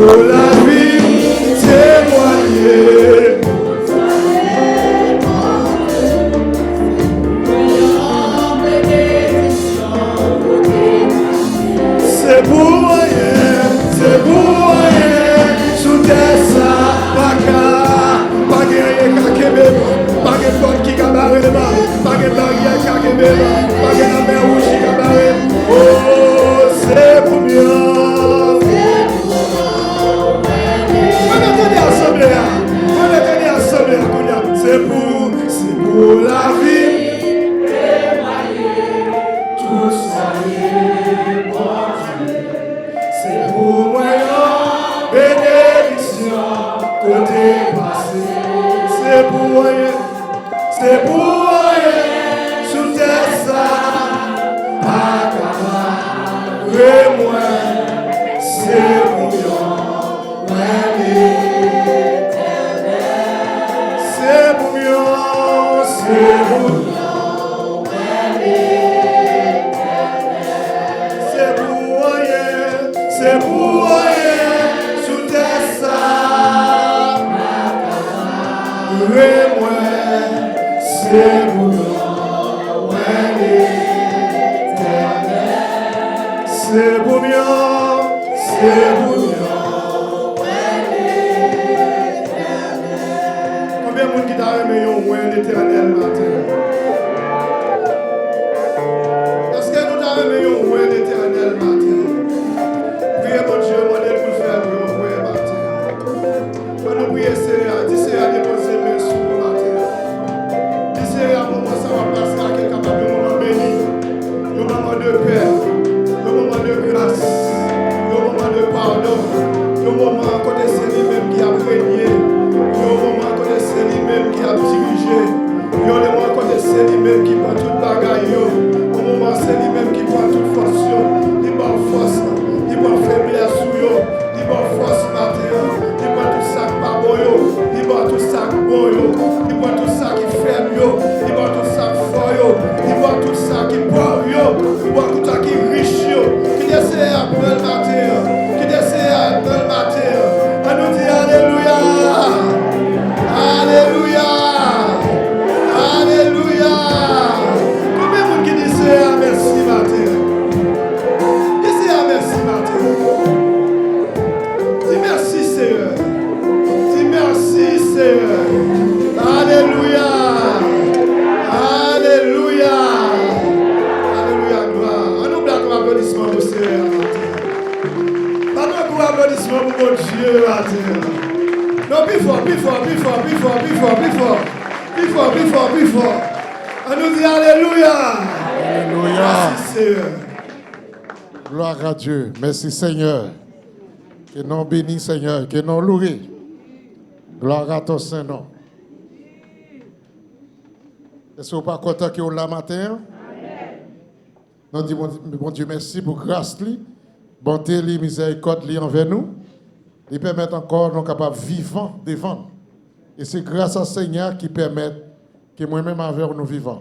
la vie témoigner. C'est pour rien, sous terre ça, pas de porte qui cabaret, pas de barrière qui cabaret, pas de la mer rouge qui cabaret. Oh, c'est pour bien. On est ensemble, c'est pour la vie. Tout ça y est bon Dieu. C'est pour moi, bénédiction, côté passé. C'est pour rien, sous terre ça, et moi, c'est pour bien, c'est pour bien, c'est pour bien. C'est pour rien, sous terre ça, et moi, c'est pour l'éternel. C'est pour bien, Combien de monde qui t'a aimé l'éternel matin? Est-ce que nous t'avons aimé l'éternel matin? Priez mon Dieu, mon Dieu, pour faire pour vous matin. Quand nous prions, c'est à déposer mes sous le matin. C'est à un moment ça va passer à quelqu'un qui a un moment béni, un moment de paix, un moment de grâce, un moment de pardon, un moment côté c'est lui-même qui a régné, un moment côté c'est lui-même qui a dirigé, un moment côté c'est lui-même qui prend toute bagaille, un moment c'est lui-même qui prend toute fonction, il prend force. Il va faiblesse sur eux, il va force matin, il va tout ça qui pas bon, il va tout ça qui bon, il va tout ça qui faible, il va tout ça qui fort, il va tout ça qui pauvre, il va tout ça qui riche, qui désire un peu le matin, qui désire un peu le matin. On nous dit Alléluia, Alléluia, Alléluia. Combien de monde qui désire merci matin? Dis merci Seigneur. Dis merci Seigneur. Alléluia. Alléluia. Alléluia. Gloire. On nous donne un applaudissement pour Seigneur. Donne un applaudissement pour mon Dieu. Non, plus fort, plus fort, plus fort, plus fort, plus fort, plus fort. Plus fort, plus fort, plus fort. On nous dit Alléluia. Alléluia. Merci Seigneur. Gloire à Dieu. Merci Seigneur. Que nous bénis Seigneur. Que nous louons. Gloire à ton Saint-Nom. Est-ce que vous n'êtes pas content que vous là matin? Nous disons, bon Dieu, merci pour grâce, bonté, miséricorde envers nous. Il permet encore de nous capables vivants devant. Et c'est grâce à Seigneur qui permet que moi-même avec nous vivons.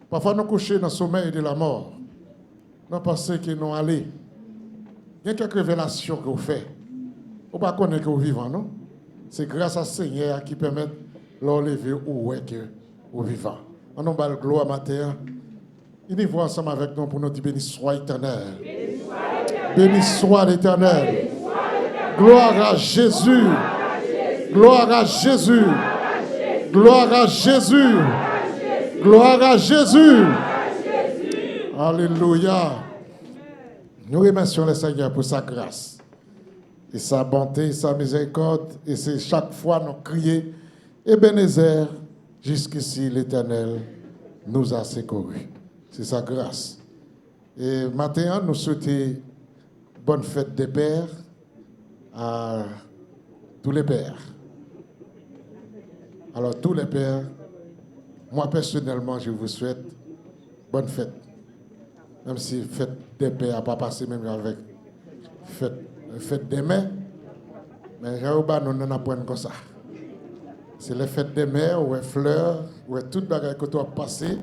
Parfois nous couchons dans le sommeil de la mort. Nous pensons que nous allons. Il y a quelques révélations que vous faites. Vous ne pas connaître que vous vivez, non? C'est grâce à Seigneur qui permet de lever ou que vous vivez. On nous bat le gloire matin. Il y va ensemble avec nous pour nous dire béni soit éternel. Béni soit l'Éternel. Gloire à Jésus. Gloire à Jésus. Gloire à Jésus. Gloire à Jésus. Alléluia. Nous remercions le Seigneur pour sa grâce et sa bonté, sa miséricorde. Et c'est chaque fois nous crier, Ebenezer, jusqu'ici l'Éternel nous a secourus. C'est sa grâce. Et maintenant, nous souhaitons bonne fête des pères à tous les pères. Alors, tous les pères, moi personnellement, je vous souhaite bonne fête. Même si fête des pères n'a pas passé même avec fête des mères. Mais nous n'en apprenons comme ça. C'est les fêtes des mères, ou les fleurs, ou tout le bagage que tu as passé.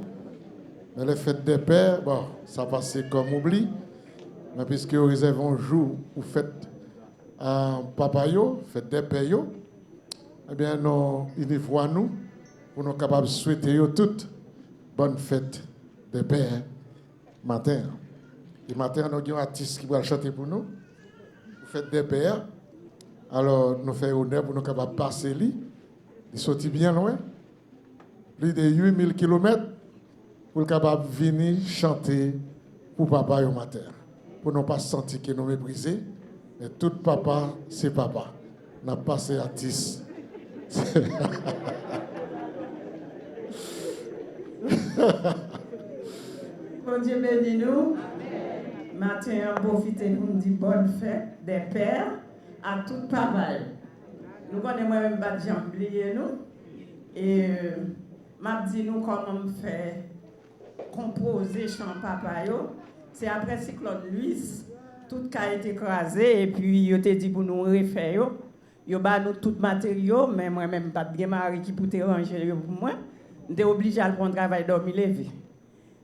Mais les fêtes des pères, bon, ça passe comme oubli. Mais puisque vous réservez un jour, vous faites papa yo, fête des pères yo, eh bien, nous unissons nous pour nous capables de souhaiter yo toutes bonne fête des pères matin. Et matin, nous avons un artiste qui va chanter pour nous. Fête des pères. Alors, nous faisons honneur pour nous capables de passer lui. Il sortit bien loin. Plus de 8000 km pour capable de venir chanter pour papa au matin. Pour ne pas sentir que nous méprisons. Mais tout papa, c'est papa. N'a pas passé artiste. Bon Dieu bénis nous. Matin, on profite pour nous dire bonne fête des pères à tout papa. Nous connaissons moi-même pas de gens oublier nous. Et m'a dit nous comment faire composer chant papa yo. C'est après cyclone Luis, tout a été écrasé et puis yo te dit pour nous refaire yo. Yo ba nous tout matériaux mais moi-même pas de mari qui pour te ranger yo pour moi. J'étais obligé à prendre travail dormir lever.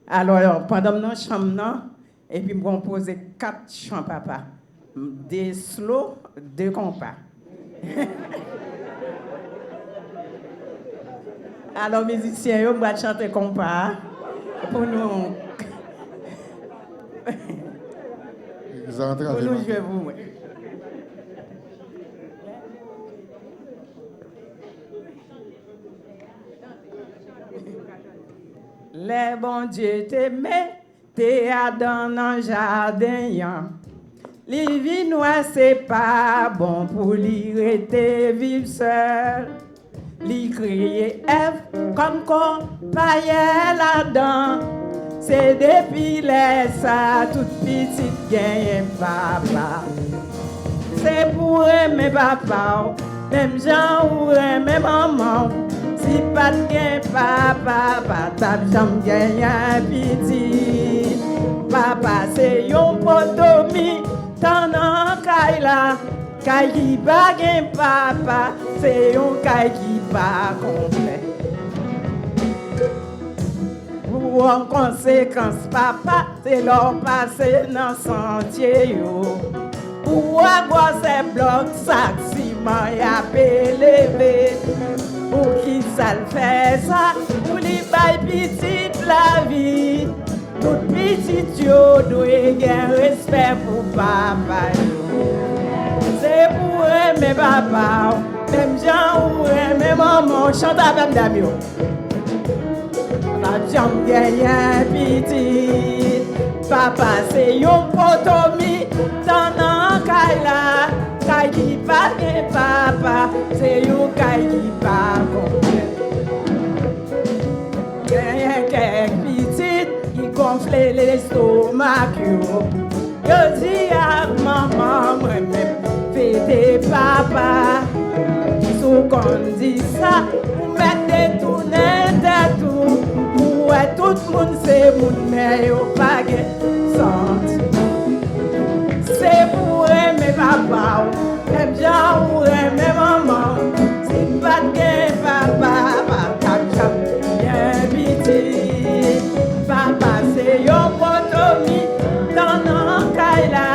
Alors pendant mon chambre et puis me composer 4 chants papa. Des slow, 2 compas. Alors musiciens yo va chanter compas pour nous pour nous jouer vous. Les bons dieux t'aimaient, t'es dans un jardin. Les vinois, c'est pas bon pour lui rester vivre seul. Lui crier Ève comme qu'on paillait là-dedans. C'est depuis les ça, toute petite gagne papa. C'est pour aimer papa, même gens ou aimer maman. Si pas de gain papa, pas de jambe gagne un petit. Papa c'est yon potomi, t'en en caille là. Caille qui pas gain papa, c'est yon caille qui pas complet. Pour en conséquence papa, c'est leur passé dans sentier yo. Pour avoir ces blocs, sac ciment y'a pélévé. Pour qui ça le fait ça, pour les bails petites la vie. Tout petit yo doit avoir respect pour papa yo. C'est pour aimer papa, même gens ou aimer maman, chante avec dame yo. La jambe gagne un petit. Papa c'est yon potomi, t'en en caille là. Caille qui pas bien papa, c'est yon caille qui pas complet. Gagne quelques petites qui gonflent l'estomac yo. Yo dis à maman, moi-même, fais papa. Sous qu'on dit ça, vous mettez tout net tout. Ouais, tout le monde c'est mon mais yo pas senti. C'est pour aimer papa, même gens ou aimer maman. Si pas de papa, papa bien petit. Papa c'est yo potomi, dans un caille là,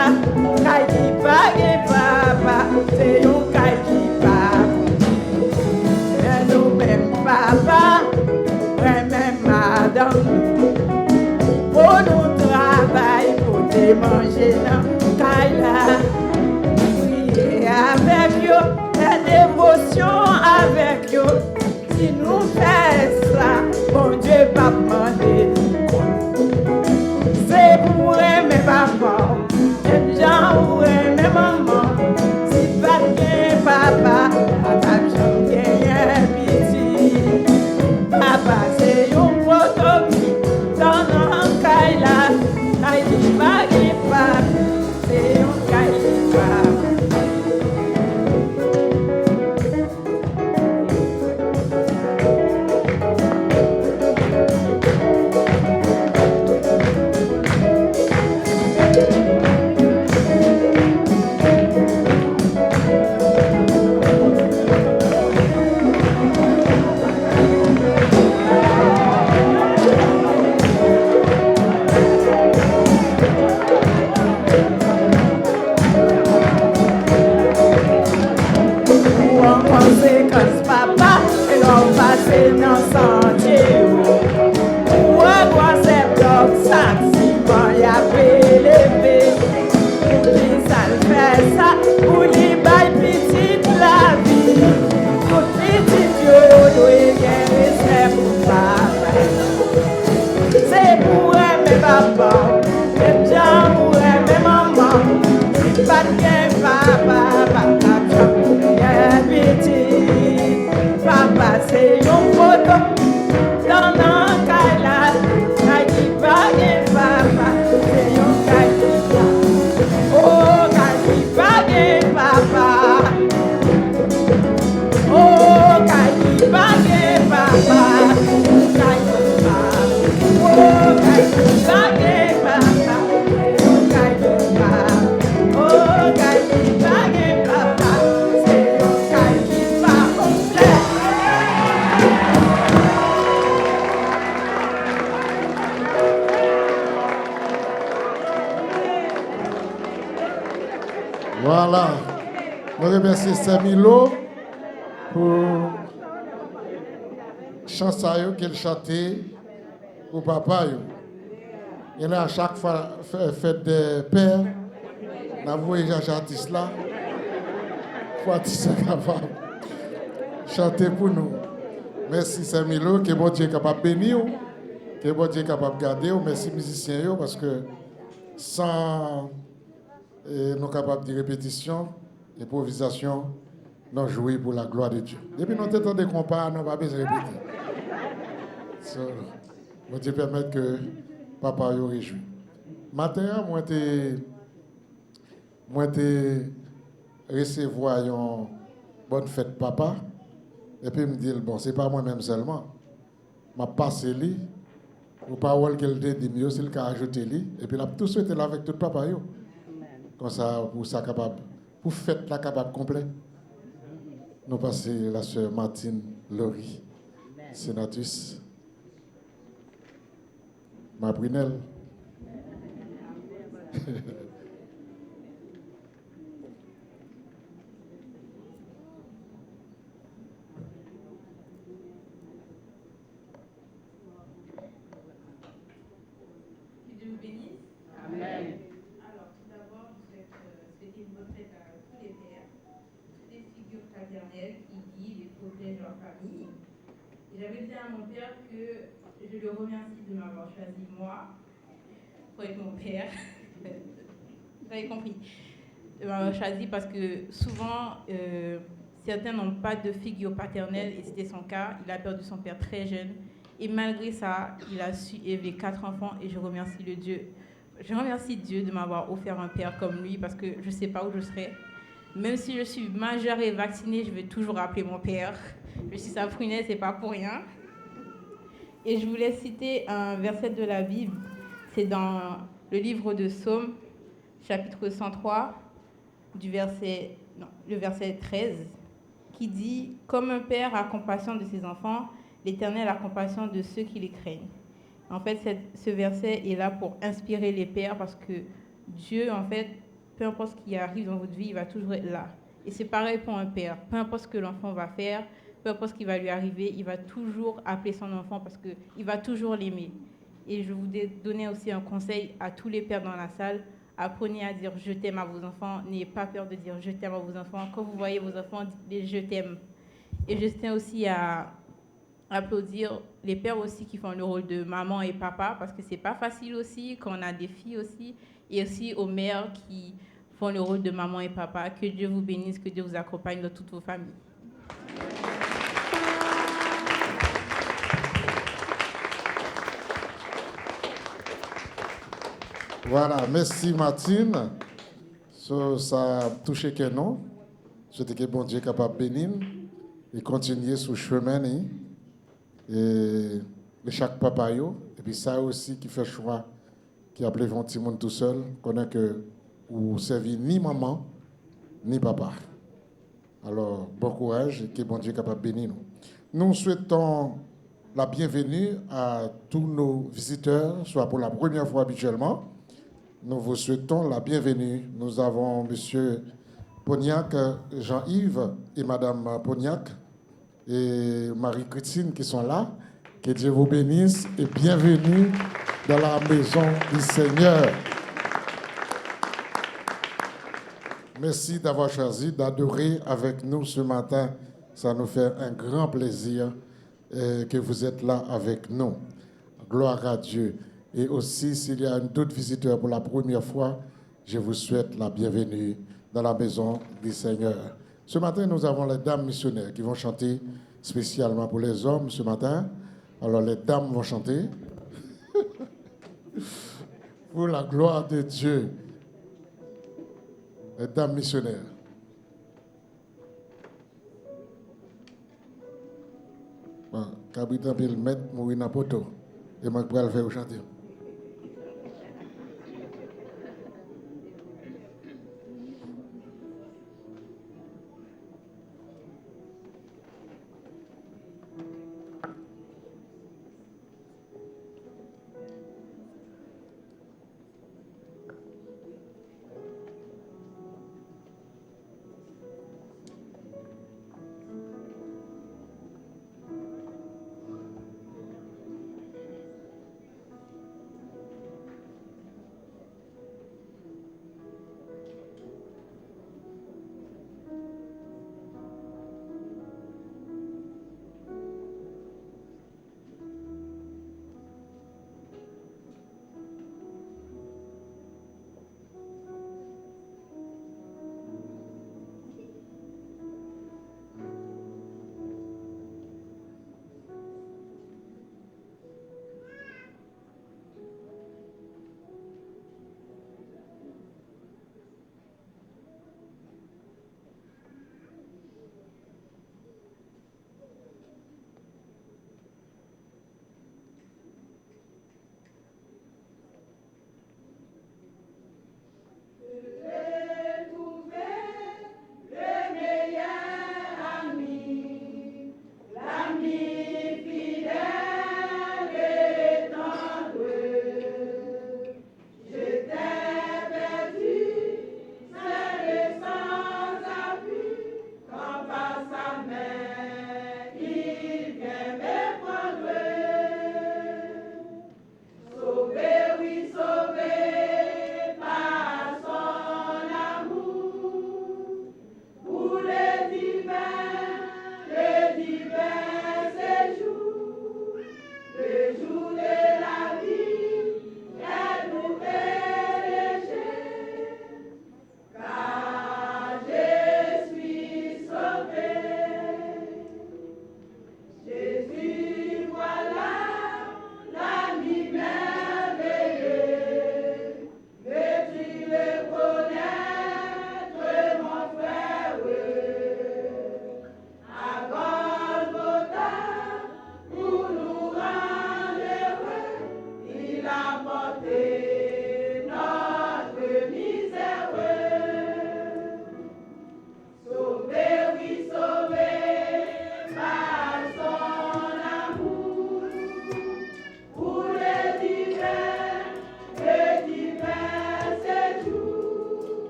caille qui pas papa, c'est yo caille qui pas. Mais nous même papa. Même madame, pour nous travailler, pour te manger dans Kaila. Prier avec eux, la dévotion avec eux. Si nous faisons ça, bon Dieu va demander nous compte. C'est pour aimer papa, même gens ou aimer maman. Si pas de papa, papa j'aime bien petit. Papa c'est yon potomi, dans un caille là, caille qui va y pas, c'est yon caille qui va. chantier. Ou à quoi c'est bloc, sentiment, y'a prélevé. Qui ça le fait ça, pour les bails petite la vie. Tout petit yo, doit gen respect pour papa. C'est pour aimer papa, même gens pour aimer maman. C'est pas de papa, papa, bien petit. Papa, c'est une photo dans un caillage. Qui va bien papa, c'est un caillage. Oh, qui va bien papa. Oh, qui va bien papa. Oh, qui va bien papa. Oh, qui va bien papa. C'est un qui va complet. Voilà. Je remercie Samilo pour chanson qu'elle chantait pour papa. Et là, à chaque fois, fête des pères, la voix est artiste là. Faut être capable de chanter pour nous. Merci Samilo, que bon Dieu est capable de bénir, que bon Dieu est capable de garder. Merci musiciens parce que sans nous capables de répétition, improvisation, nous jouons pour la gloire de Dieu. Depuis nous temps de compas, nous pas besoin de répéter. So, bon Dieu permettre que papa yo réjouit. Matin, moi recevoir une bonne fête papa et puis me dire bon, c'est pas moi-même seulement. M'a passé lui ou parole qu'elle dit mieux, c'est le cas ajouter lui et puis là tout souhaiter là avec tout papa yo. Comme ça, pour ça capable, pour fête la capable complet. Nous passons la sœur Martine Laurie, sénatrice. Ma Brunel. Que Dieu vous bénisse. Amen. Alors, tout d'abord, je souhaite souhaiter une bonne fête à tous les pères, toutes les figures paternelles qui guident et protègent leur famille. Et j'avais dit à mon père que je le remercie de m'avoir choisi moi pour être mon père. Vous avez compris. De m'avoir choisi parce que souvent, certains n'ont pas de figure paternelle et c'était son cas. Il a perdu son père très jeune. Et malgré ça, il a su élever 4 enfants et je remercie Dieu de m'avoir offert un père comme lui parce que je ne sais pas où je serais. Même si je suis majeure et vaccinée, je vais toujours appeler mon père. Je suis sa prunelle, c'est pas pour rien. Et je voulais citer un verset de la Bible. C'est dans le livre de Psaume, chapitre 103, le verset 13, qui dit « Comme un père a compassion de ses enfants, l'Éternel a compassion de ceux qui les craignent. » En fait, ce verset est là pour inspirer les pères parce que Dieu, en fait, peu importe ce qui arrive dans votre vie, il va toujours être là. Et c'est pareil pour un père. Peu importe ce que l'enfant va faire, peu importe ce qui va lui arriver, il va toujours appeler son enfant parce qu'il va toujours l'aimer. Et je voudrais donner aussi un conseil à tous les pères dans la salle. Apprenez à dire « je t'aime » à vos enfants. N'ayez pas peur de dire « je t'aime » à vos enfants. Quand vous voyez vos enfants, dites « je t'aime ». Et je tiens aussi à applaudir les pères aussi qui font le rôle de maman et papa parce que c'est pas facile aussi quand on a des filles aussi. Et aussi aux mères qui font le rôle de maman et papa. Que Dieu vous bénisse, que Dieu vous accompagne dans toutes vos familles. Voilà, merci Martine. Ça a touché que non. Je dis que bon Dieu est capable de bénir et continuer sur le chemin. Et chaque papa, et puis ça aussi qui fait choix, qui appelle un petit monde tout seul, connaît que vous servez ni maman, ni papa. Alors, bon courage et que bon Dieu est capable de bénir nous. Nous souhaitons la bienvenue à tous nos visiteurs, soit pour la première fois habituellement. Nous vous souhaitons la bienvenue. Nous avons M. Pognac, Jean-Yves et Mme Pognac et Marie-Christine qui sont là. Que Dieu vous bénisse et bienvenue dans la maison du Seigneur. Merci d'avoir choisi d'adorer avec nous ce matin. Ça nous fait un grand plaisir que vous êtes là avec nous. Gloire à Dieu. Et aussi, s'il y a d'autres visiteurs pour la première fois, je vous souhaite la bienvenue dans la maison du Seigneur. Ce matin, nous avons les dames missionnaires qui vont chanter spécialement pour les hommes ce matin. Alors, les dames vont chanter pour la gloire de Dieu. Les dames missionnaires. Bon, Kabita Pil met Mourina Poto. Et moi, je vais le faire chanter.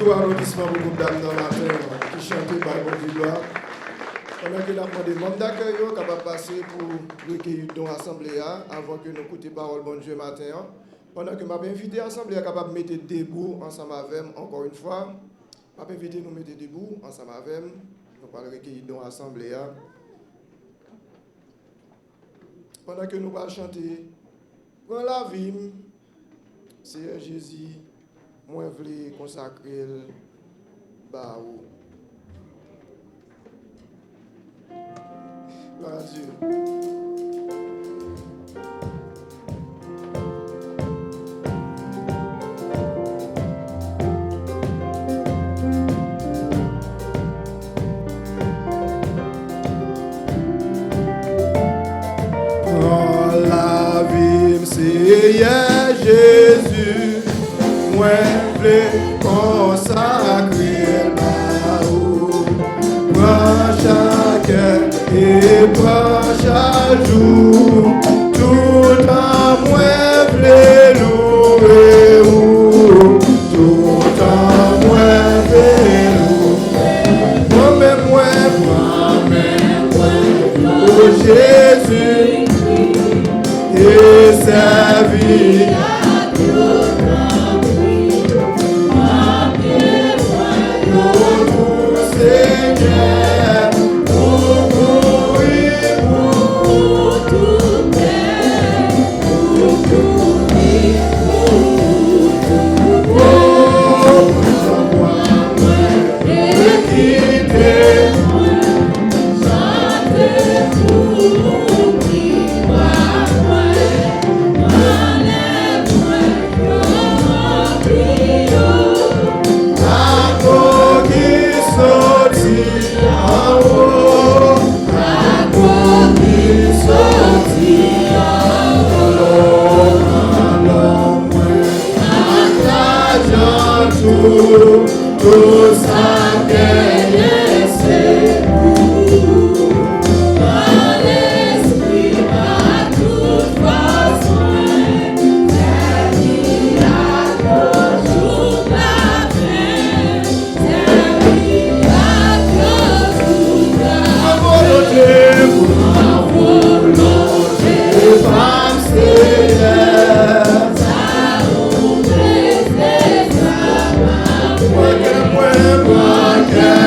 toujours arrondissement pour groupe d'âme dans la terre qui chantait par bon Dieu gloire. Pendant que nous avons des membres d'accueil capables de passer pour recueillir dans l'assemblée avant que nous écoutions parole bon Dieu matin. Pendant que je vais inviter l'assemblée capable de mettre debout ensemble avec encore une fois. Je vais inviter nous mettre debout ensemble avec nous allons recueillir dans l'assemblée. Pendant que nous allons chanter, prends la vie, Seigneur Jésus, moi je veux consacrer le baou. Gloire à Dieu. Seigneur Jésus, moi je veux consacrer ma roue. Prends chaque heure et prends chaque jour, tout en moi je veux louer. Tout en moi je veux louer. Moi, oh Jésus. Et sa vie notre Seigneur, pour mourir pour tout bien, pour mourir pour moi, et quitter, chanter pour qui va. Tout ça qu'elle c'est dans l'esprit à toute façon, c'est qui a toujours la fin, c'est qui a toujours la volonté, femme Seigneur. Again.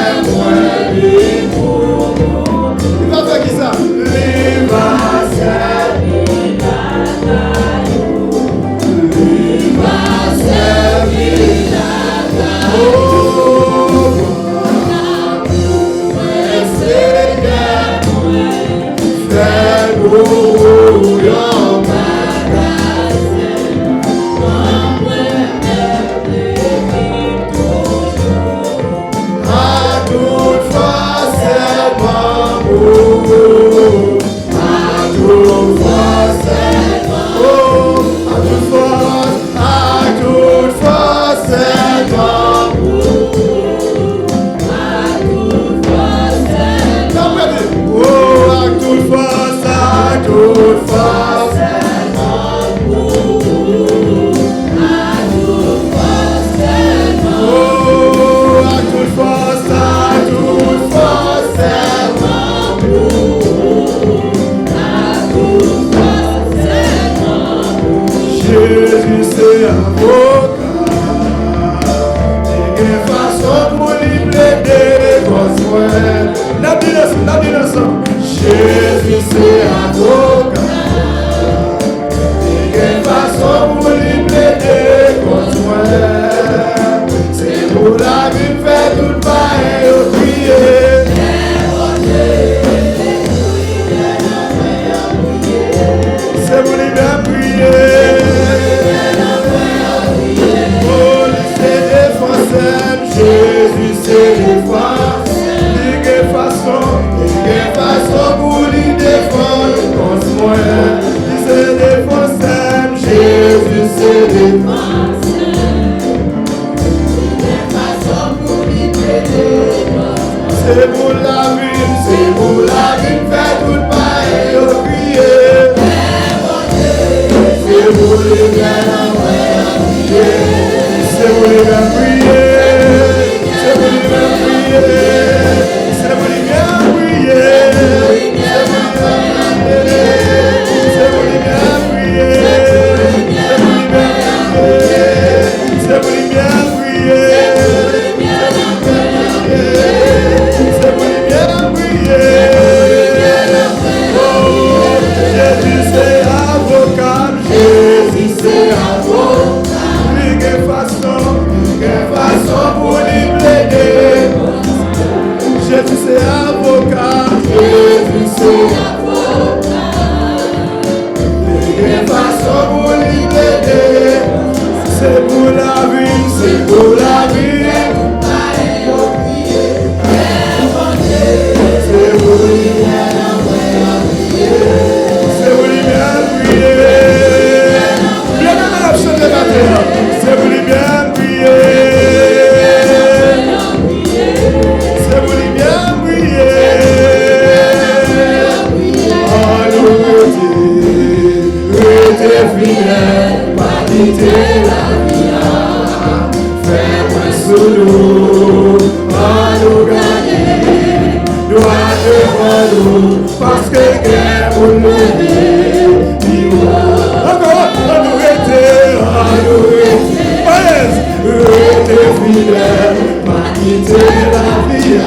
la vie,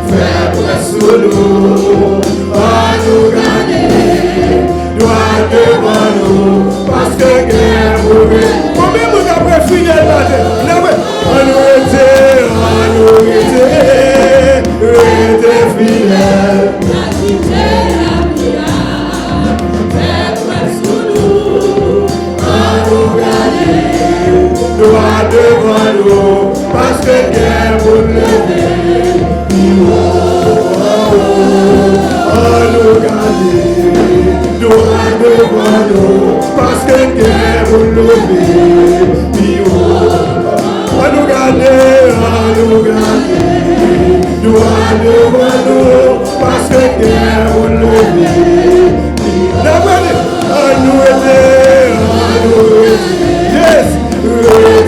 fais presque nous, à nous gagner, droit devant nous, parce que guerre mourir. Combien vous avez fidèle là-dedans? À nous rester fidèle. Droit devant nous, parce que guerre vous lever, nous garder. Droit devant nous, parce que guerre vous lever, nous garder. Droit devant nous, parce que guerre vous lever, nous aider, yes.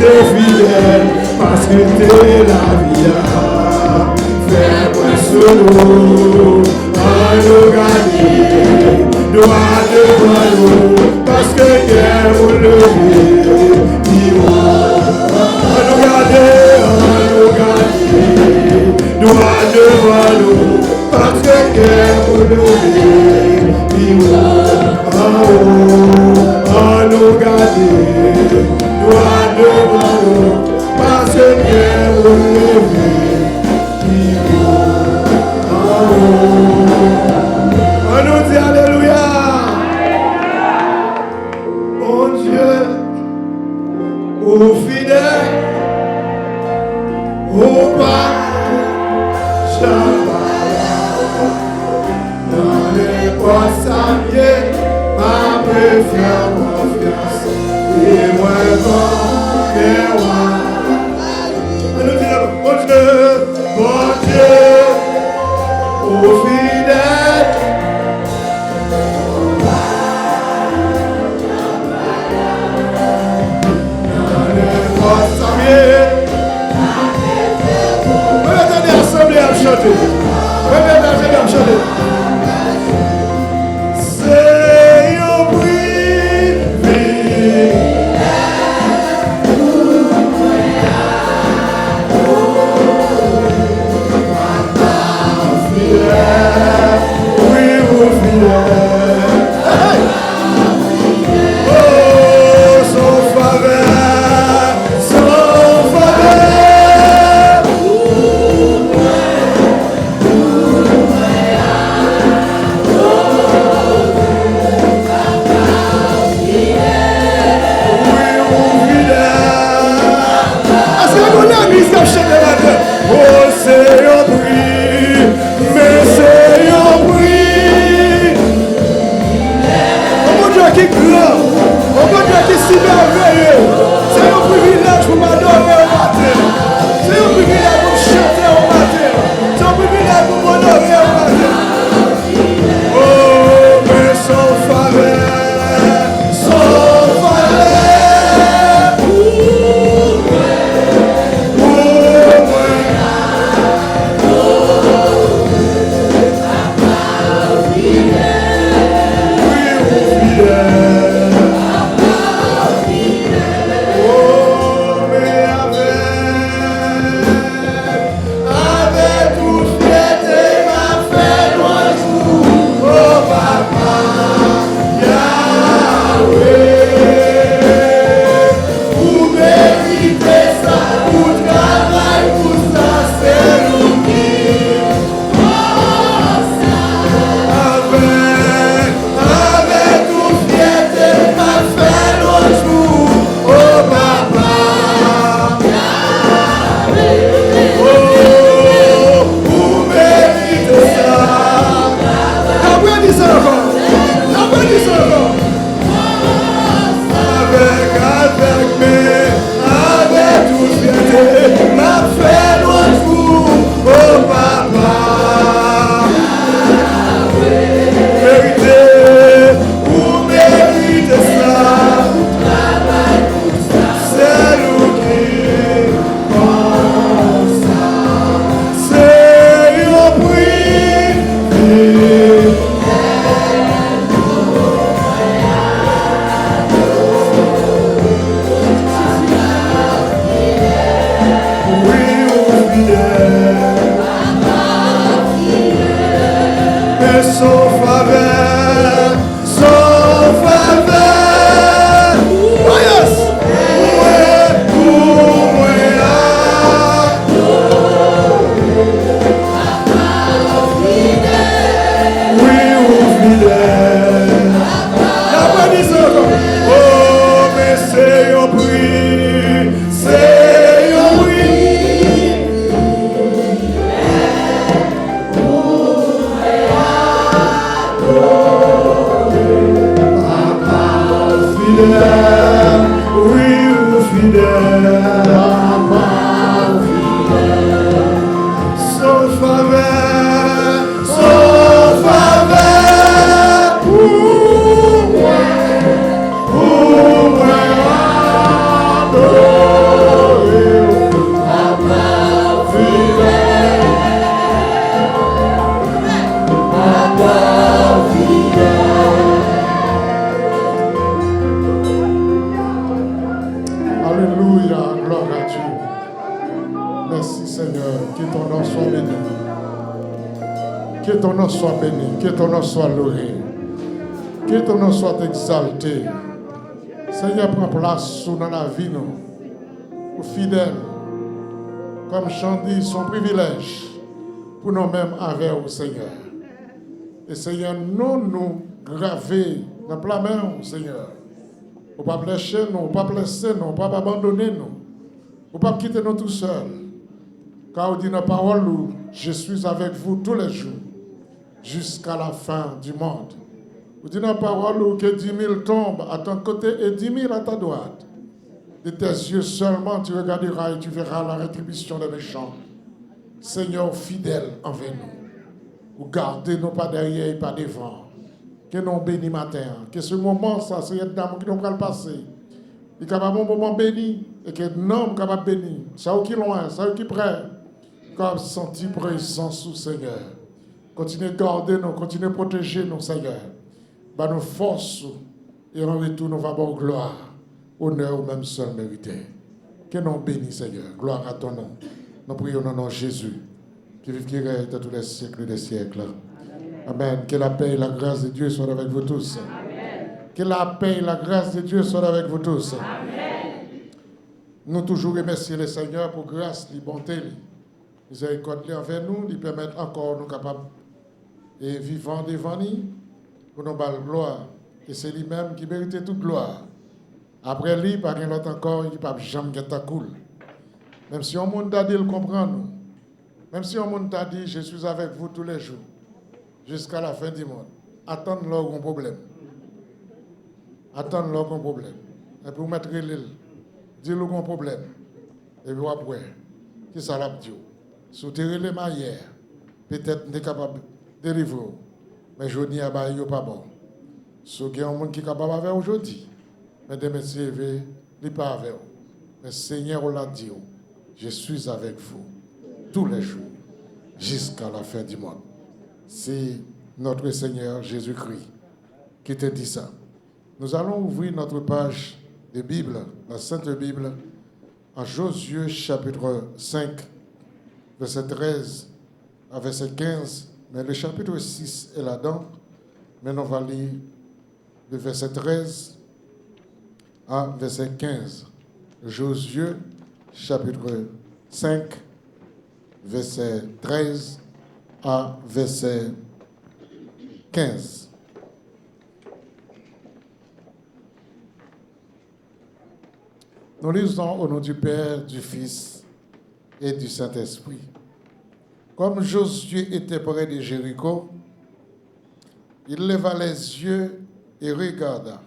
T'es fidèle parce que t'es la vie. Fais-moi solo à nous gagner. Droit devant nous parce que guerre vous lever. À nous gagner. Droit devant nous parce que guerre vous lever. À nous gagner. Droit devant nous, parce que guerre vous levez, on nous dit alléluia. Mon Dieu, ô fidèle, ô pas, dans les postes samediers, ma préfère confiance. Et moi, mon Dieu, ô fidèle, dans les postes samediers, revenez l'assemblée à chanter, revenez l'assemblée à chanter. C'est un privilège. sauf faveur, sauf faveur. Oh yes! Que ton nom soit béni, que ton nom soit loué, que ton nom soit exalté. Seigneur, prends place dans la vie, nous, fidèles, comme Jean dit, son privilège pour nous-mêmes avec au Seigneur. Et Seigneur, nous graver dans la main, Seigneur. Ou pas lâcher nous, ou pas laisser nous, ou pas abandonner nous, ou pas quitter nous tout seuls. Car on dit dans la parole, je suis avec vous tous les jours, jusqu'à la fin du monde. Vous dites dans la parole que 10 000 tombent à ton côté et 10 000 à ta droite. De tes yeux seulement tu regarderas et tu verras la rétribution des méchants. Seigneur fidèle envers nous. Vous gardez nous pas derrière et pas devant. Que nous bénis matin. Que ce moment, ça, c'est une dame qui nous va le passer. Il est capable un moment béni et que nous capable béni. Ça qui est loin, ça qui est près. Comme senti présence au Seigneur. Continuez à garder nous, continuez à protéger nous, Seigneur. Bah nous force et en retour nous va avoir gloire, honneur ou même seul mérité. Que nous bénisse, Seigneur. Gloire à ton nom. Nous prions au nom de Jésus, qui vive qui règne dans tous les siècles des siècles. Amen. Que la paix et la grâce de Dieu soient avec vous tous. Amen. Que la paix et la grâce de Dieu soient avec vous tous. Amen. Nous toujours remercions le Seigneur pour grâce, la bonté, la miséricorde envers nous, lui permettre encore nous capables et vivant devant nous pour nous battre gloire. Et c'est lui-même qui mérite toute gloire. Après lui, par un autre encore, il ne peut pas jamais être cool. Même si on monde t'a dit, il comprend nous. Même si on monde t'a dit, je suis avec vous tous les jours, jusqu'à la fin du monde. Attends-leur un problème. Attends-leur un problème. Et puis vous mettre l'île, dis-leur un problème. Et puis après, qui ça l'a dit? Souterrer les maillères, peut-être n'est capable de délivrer. Mais je dis à Baïo pas bon. Ceux qui ont un monde qui est capable de faire aujourd'hui, mais de messieurs, il n'est pas avec vous. Mais Seigneur l'a dit, je suis avec vous tous les jours, jusqu'à la fin du monde. C'est notre Seigneur Jésus-Christ qui te dit ça. Nous allons ouvrir notre page de Bible, la Sainte Bible, en Josué chapitre 5, verset 13 à verset 15. Mais le chapitre 6 est là-dedans. Mais on va lire le verset 13 à verset 15. Josué chapitre 5, verset 13 à verset 15. Nous lisons au nom du Père, du Fils et du Saint-Esprit. Comme Josué était près de Jéricho, il leva les yeux et regarda.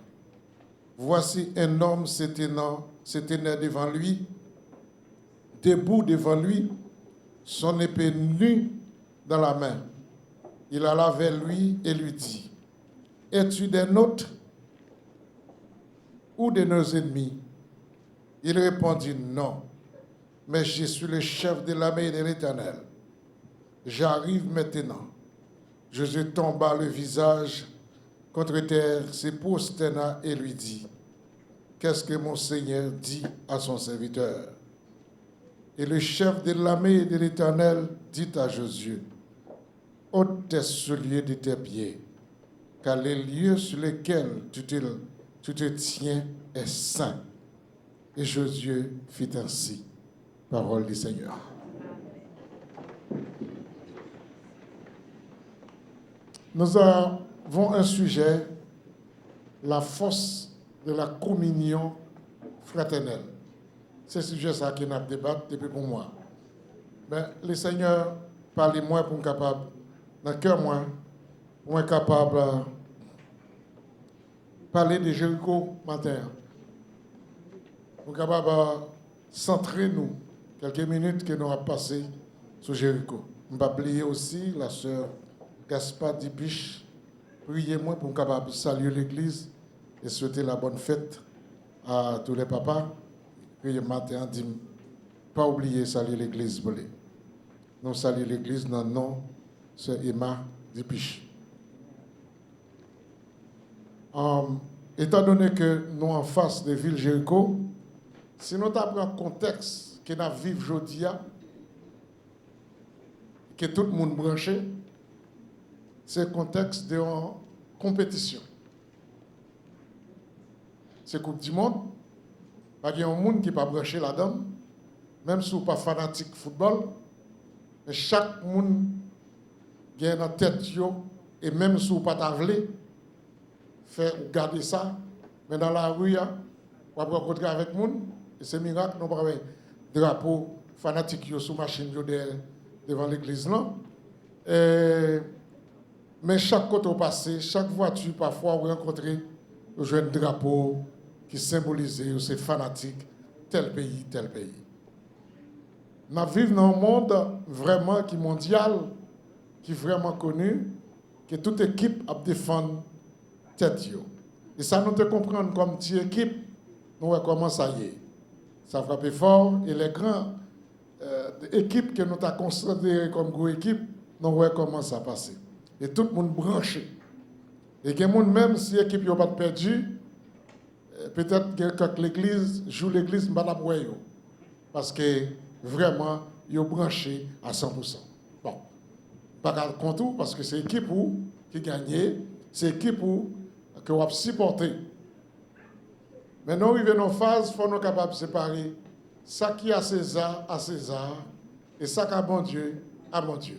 Voici un homme se tenait devant lui, debout devant lui, son épée nue dans la main. Il alla vers lui et lui dit, « Es-tu des nôtres ou de nos ennemis ?» Il répondit, « Non, mais je suis le chef de l'armée de l'Éternel. J'arrive maintenant. » Josué tomba le visage contre terre, se prosterna et lui dit, « Qu'est-ce que mon Seigneur dit à son serviteur ?» Et le chef de l'armée de l'Éternel dit à Josué, ôte tes souliers de tes pieds, car les lieux sur lesquels tu te tiens est saint. Et Josué fit ainsi. Parole du Seigneur. Nous avons un sujet, la force de la communion fraternelle. C'est ce sujet ça qui n'a débattu depuis pour moi. Mais le Seigneur parle moi pour capable, dans le cœur moi, pour être capable de parler de Jéricho matin. Pour capable de centrer nous quelques minutes que nous avons passées sur Jéricho. Je ne vais pas oublier aussi la sœur Gaspard Dibiche. Priez-moi pour capable de saluer l'église et souhaiter la bonne fête à tous les papas. Priez matin, dit pas oublier de saluer l'église. Nous saluons l'église dans le nom de Emma Dibiche. Étant donné que nous en face de ville Jéricho, si nous avons un contexte que nous vivons aujourd'hui, que tout le monde branché, c'est le contexte de compétition. C'est Coupe du Monde. Il y a un monde qui n'est pas branché là-dedans, même si vous n'êtes pas fanatique de football, mais chaque monde qui est dans la tête, et même si vous n'êtes pas tavelé, fait garder ça, mais dans la rue, on va rencontrer avec les gens, et c'est miracle, nous avons un drapeau fanatique sous machine devant l'église. Mais chaque côté au passé, chaque voiture, parfois, vous rencontrez un drapeau qui symbolise ces fanatiques, tel pays, tel pays. Nous vivons dans un monde vraiment qui est mondial, qui est vraiment connu, que toute équipe a défendre tête. Et ça nous te comprendre comme petite équipe, nous voyons comment ça y est. Ça frappe fort et les grandes équipes que nous avons considérées comme grande équipe, nous voyons comment ça passe. Et tout le monde branché. Et que même si l'équipe n'a pas perdu, peut-être que quand l'église joue l'église, je ne vais pas la parce que vraiment, ils ont branché à 100%. Bon, pas contre tout, parce que c'est l'équipe qui gagne, c'est l'équipe que vous supporter. Mais nous arrivons dans une phase, il faut nous capables de séparer ça qui est à César, et ça qui est à bon Dieu, à bon Dieu.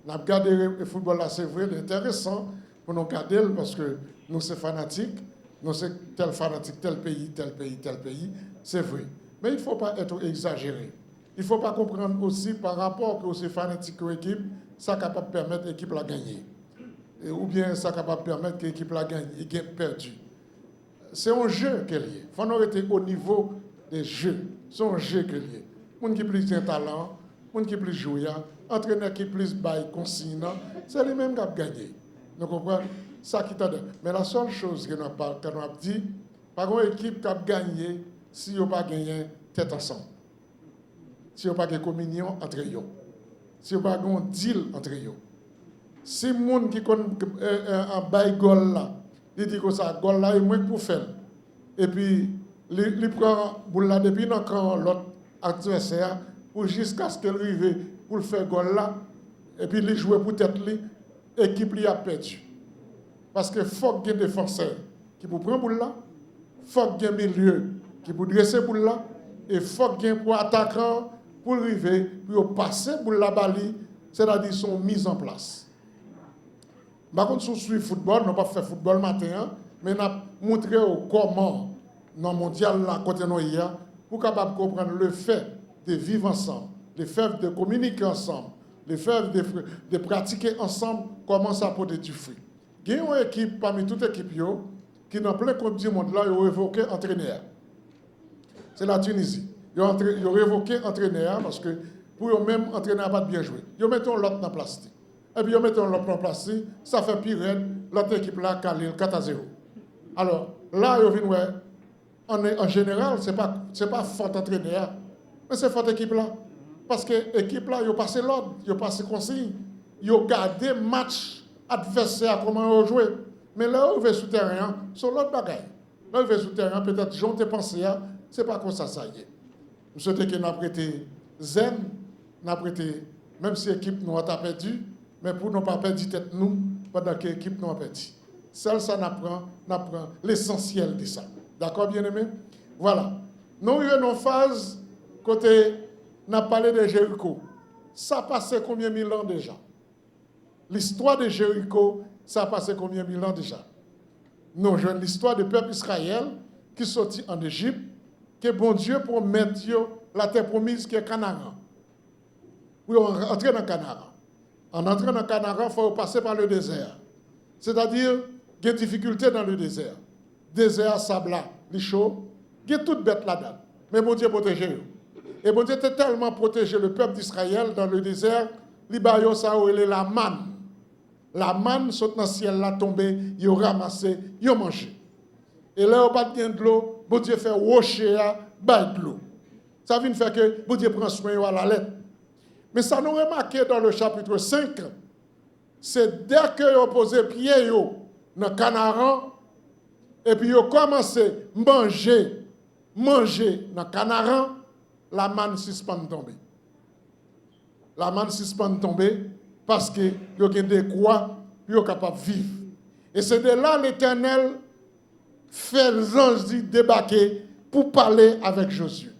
Nous avons regardé le football là, c'est vrai, c'est intéressant pour nous regarder parce que nous sommes fanatiques, nous sommes tel fanatique, tel pays, c'est vrai. Mais il ne faut pas être exagéré. Il ne faut pas comprendre aussi par rapport que ces fanatiques aux équipes, ça est capable de permettre l'équipe de gagner. Ou bien ça est capable de permettre que l'équipe la gagne et qu'elle perdu. C'est un jeu qu'elle est. Il faut nous être au niveau des jeux. C'est un jeu qu'elle est. Les gens qui ont plus de talent, les gens qui ont plus joué, entraîneur qui plus bail consigne, c'est les mêmes qui ont gagné. Vous comprenez? Ça qui t'a dit. Mais la seule chose que nous avons dit, par une équipe qui a gagné, si vous n'avez pas gagné, tête ensemble. Si vous n'avez pas de communion entre eux. Si vous n'avez pas de deal entre eux. Si les gens qui ont un bail gol là, ils disent que ça, gol là, est moins pour faire. Et puis, ils prennent boule là depuis l'autre adversaire pour jusqu'à ce qu'elle arrive pour le faire gol là. Et puis, ils jouent pour tête, l'équipe a perdu. Parce que faut qu'il y ait des défenseurs qui pour prendre boule là, faut qu'il y ait un milieu qui pour dresser boule là, et faut qu'il y ait un attaquant pour arriver, pour passer boule la balle, c'est-à-dire sont mis en place. Par contre, si on suit le football, nous n'avons pas fait football matin, mais nous avons montré comment, dans le mondial, là, côté nous, pour capable comprendre le fait de vivre ensemble, le fait de communiquer ensemble, le fait de pratiquer ensemble, comment ça peut être du fruit. Il y a une équipe, parmi toutes les équipes, qui dans plein compte du monde, là, ils ont évoqué entraîneur. C'est la Tunisie. Ils ont évoqué entraîneur parce que pour eux-mêmes, entraîneur n'a pas bien joué. Ils mettent l'autre dans place. Et puis, ils mettent l'autre dans place, ça fait pire, l'autre équipe là, calé 4-0. Alors, là, ils viennent, en général, ce n'est pas fort entraîneur, mais c'est forte équipe là. Parce que l'équipe là, ils ont passé l'ordre, ils ont passé consigne, ils ont gardé match adversaire, comment ils ont joué. Mais là, où ils vont sous terrain, c'est l'autre bagaille. Là, où ils vont sous terrain, peut-être, j'en ai pensé, ce n'est pas comme ça, ça y est. Je souhaite que nous avons prêté zen, nous avons prêté, même si l'équipe nous a perdu, mais pour ne pas perdre tête nous, pendant que l'équipe nous a perdu. Seul ça n'apprend l'essentiel de ça. D'accord, bien-aimé? Voilà. Nous avons une phase côté, on a parlé de Jéricho. Ça a passé combien de mille ans déjà? L'histoire de Jéricho, ça a passé combien de mille ans déjà? Nous avons l'histoire du peuple Israël qui sortit en Égypte, que bon Dieu promet la terre promise qui est Canaan. Oui, on entre dans Canaan. En entrant dans Canaan, il faut passer par le désert. C'est-à-dire, il y a des difficultés dans le désert. Désert, sable, les chaud, il y a toutes bêtes là-dedans. Mais bon Dieu protégé. Et bon Dieu était tellement protégé le peuple d'Israël dans le désert, il y a la manne. La manne saute dans le ciel, là, tombée, il a ramassé, il a mangé. Et là, il n'y a pas de l'eau, bon Dieu fait rocher, de l'eau. Ça vient faire que bon Dieu prend soin à la lettre. Mais ça nous remarqué dans le chapitre 5, c'est dès que vous posez pied dans Canaan, et puis vous commencez à manger dans Canaan, la manne suspend de tomber. La manne suspend de tomber parce que vous avez des quoi, vous êtes capable de vivre. Et c'est de là l'Éternel fait les anges débarquer pour parler avec Josué.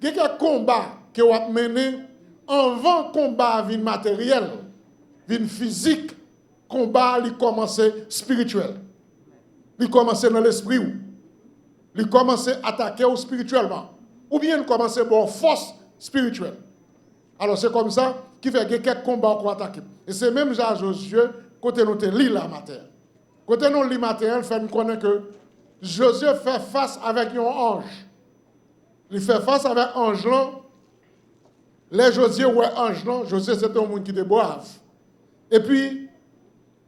Il y a un combat que vous avez mené avant combat vin matériel, vin physique, combat il commence spirituel. Il commence dans l'esprit. Il commence à attaquer spirituellement. Ou bien il commence à avoir force spirituelle. Alors c'est comme ça qu'il fait quelques combats pour attaquer. Et c'est même ça Josué, côté nous lit la matière. Côté nous lit matériel, fait nous connaître que Josué fait face avec un ange. Il fait face avec un ange là. Les Josué ouais ange là, Josué c'était un monde qui déboive. Et puis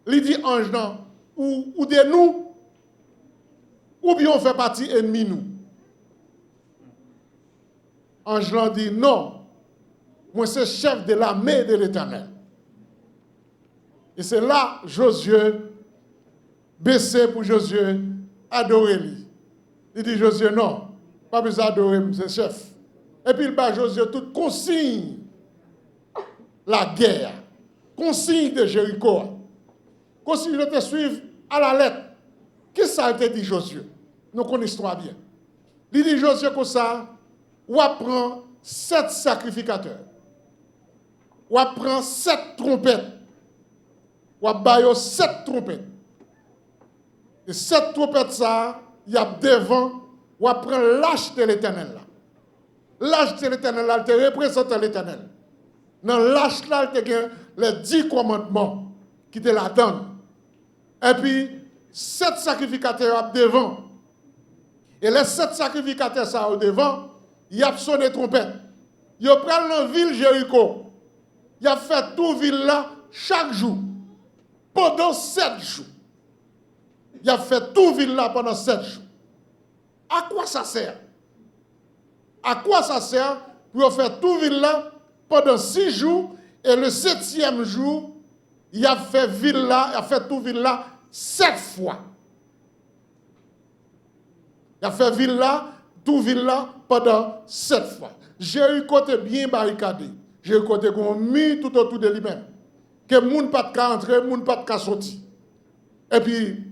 il dit ange là, ou de nous, ou bien on fait partie ennemi nous. Ange là dit non. Moi, c'est chef de l'armée de l'Éternel. Et c'est là, Josué, baissé pour Josué, adorer lui. Il dit, Josué, non, pas besoin d'adorer, c'est chef. Et puis il bat Josué toute consigne, la guerre, consigne de Jéricho. Consigne de te suivre à la lettre. Qu'est-ce que ça a été dit Josué? Nous connaissons bien. Il dit Josué comme ça, ou apprend 7 sacrificateurs. Ou prend 7 trompettes. Ou baille 7 trompettes. Et 7 trompettes, ça, il y a devant, ou prend l'âge de l'Éternel. L'âge de l'Éternel, là, il représente l'Éternel. Dans l'âge là, il y a les 10 commandements qui te la donnent. Et puis, 7 sacrificateurs devant. Et les 7 sacrificateurs, ça, au devant, il y a sonné trompette. Il prend la ville Jéricho. Il a fait tout ville là chaque jour, pendant 7 jours. Il a fait tout ville là pendant 7 jours. À quoi ça sert? À quoi ça sert pour faire tout ville là pendant 6 jours et le 7e jour, il a fait ville là, il a fait tout ville là 7 fois. Il a fait ville là, tout ville là pendant 7 fois. Jéricho était bien barricadé. Jéricho était mis tout autour de lui-même. Que les gens ne peuvent pas entrer, les gens ne peuvent pas sortir. Et puis,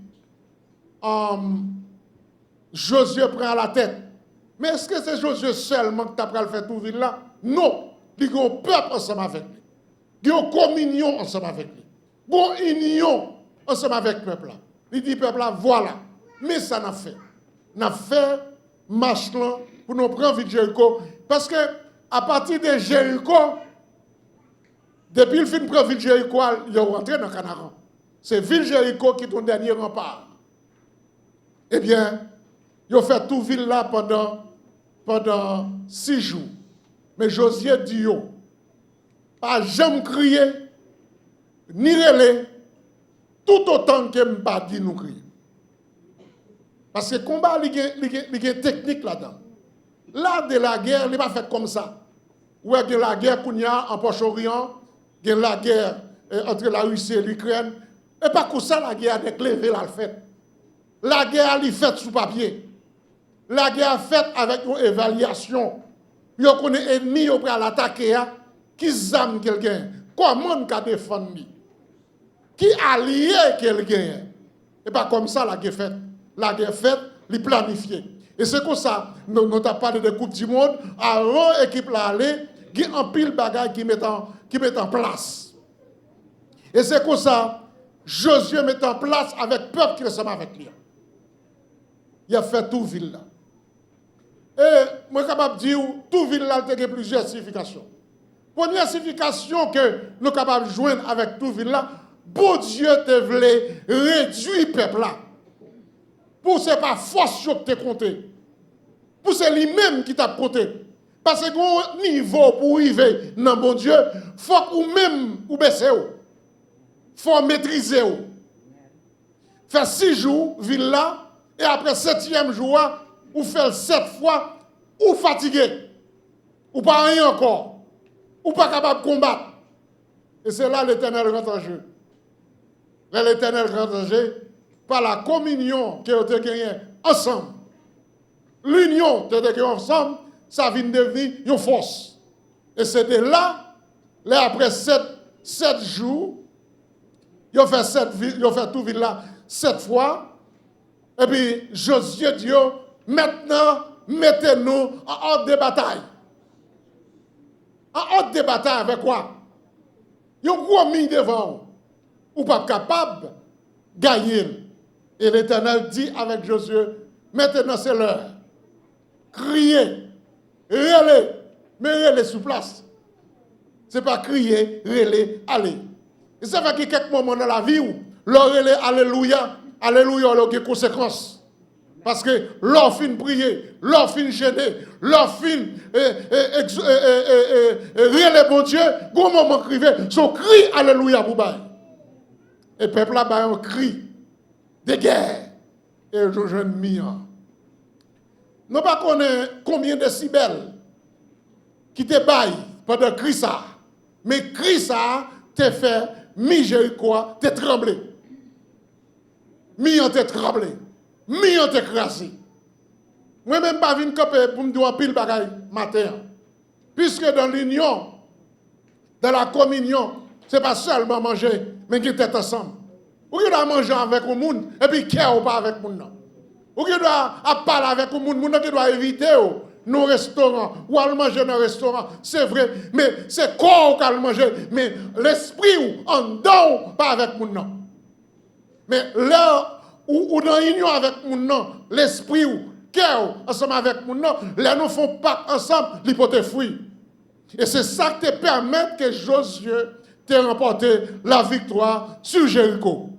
Josué prend à la tête. Mais est-ce que c'est Josué seulement qui t'a pris à faire tout ville là? Non. Il y a un peuple ensemble avec lui. Il y a une communion ensemble avec lui. Bon union ensemble avec le peuple là. Il dit peuple là, voilà. Mais ça n'a fait. N'a fait marche là pour nous prendre vite Jéricho. Parce que à partir de Jéricho, depuis le fin de prendre ville Jéricho, il est rentré dans Canaan. C'est ville Jéricho qui est ton dernier rempart. Eh bien, il a fait tout ville là pendant 6 jours. Mais Josué dit, pas jamais crier, ni relais, tout autant que je ne pas dit nous crier. Parce que le combat, il y a une technique là-dedans. L'art de la guerre, il n'est pas fait comme ça. Ou il y a la guerre qu'on a en Proche-Orient, il y a la guerre entre la Russie et l'Ukraine. Et pas comme ça, la guerre avec levé la fait. La guerre, elle est faite sous papier. La guerre est faite avec une évaluation. Il y a un ennemi qui peut l'attaquer, qui zame quelqu'un. Comment on peut défendre? qui allié qu'elle gagne. Et pas comme ça la guerre faite. La guerre faite, il planifié. Et c'est comme ça, nous avons parlé de Coupe du Monde, avant l'équipe là aller, qui en pile bagaille qui met en place. Et c'est comme ça, Josué met en place avec le peuple qui ressemble avec lui. Il a fait tout ville là. Et moi, je suis capable de dire, tout ville là, il y a plusieurs significations. Première signification que nous sommes capables de joindre avec tout ville là, bon Dieu te voulait réduire le peuple là. Pour ce n'est pas force que tu as compté. Pour c'est lui-même qui t'a compté. Parce que au niveau pour arriver dans bon Dieu, il faut que vous-même vous baissez. Il faut maîtriser. Faire 6 jours, ville là, et après 7e jour, vous faites 7 fois, ou fatigué, ou pas rien encore, ou pas capable de combattre. Et c'est là l'Éternel grand enjeu. L'Éternel grand enjeu, par la communion que vous avez gagnée ensemble, l'union que vous avez gagnée ensemble, ça vient devenir une force. Et c'est de là, après 7 jours, ils ont fait tout ville là 7 fois. Et puis Josué dit, maintenant, mettez-nous en ordre de bataille. En ordre de bataille avec quoi? Ils ont gros mis devant. Ou pas capable de gagner. Et l'Éternel dit avec Josué, maintenant c'est l'heure. Criez, relez, mais relez sous place. Ce n'est pas crier, relez, allez. Et ça fait qu'il y a quelques moments dans la vie où leur relais, alléluia, alléluia, il y a des conséquences. Parce que leur fin prier, leur fin gêner, leur fin relais bon Dieu, au moment crier, son cri, alléluia, pour bailler. Et le peuple là, un cri de guerre. Et je jeune mien. Nous ne connaissons pas combien de décibels qui te baillent pendant cri ça. Mais cri ça te fait mi-Jéricho, te tremblé. Mi-en te tremblé. Mi-en te crasé. Moi-même, pas venu camper pour me dire pile bagaille matin. Puisque dans l'union, dans la communion, ce n'est pas seulement manger, mais qui tête ensemble. Ou qui doit manger avec le monde, et puis qui ou pas avec le monde. Ou qui doit parler avec le monde, qui doit éviter nos restaurants, ou aller manger dans un restaurant, c'est vrai, mais c'est corps qui a manger, mais l'esprit en dedans, pas avec le monde. Mais là, ou dans l'union avec le monde, l'esprit ou cœur ensemble avec le monde, là nous font pas ensemble, l'hypothèse fruit. Et c'est ça qui te permet que Josué t'ait remporté la victoire sur Jéricho.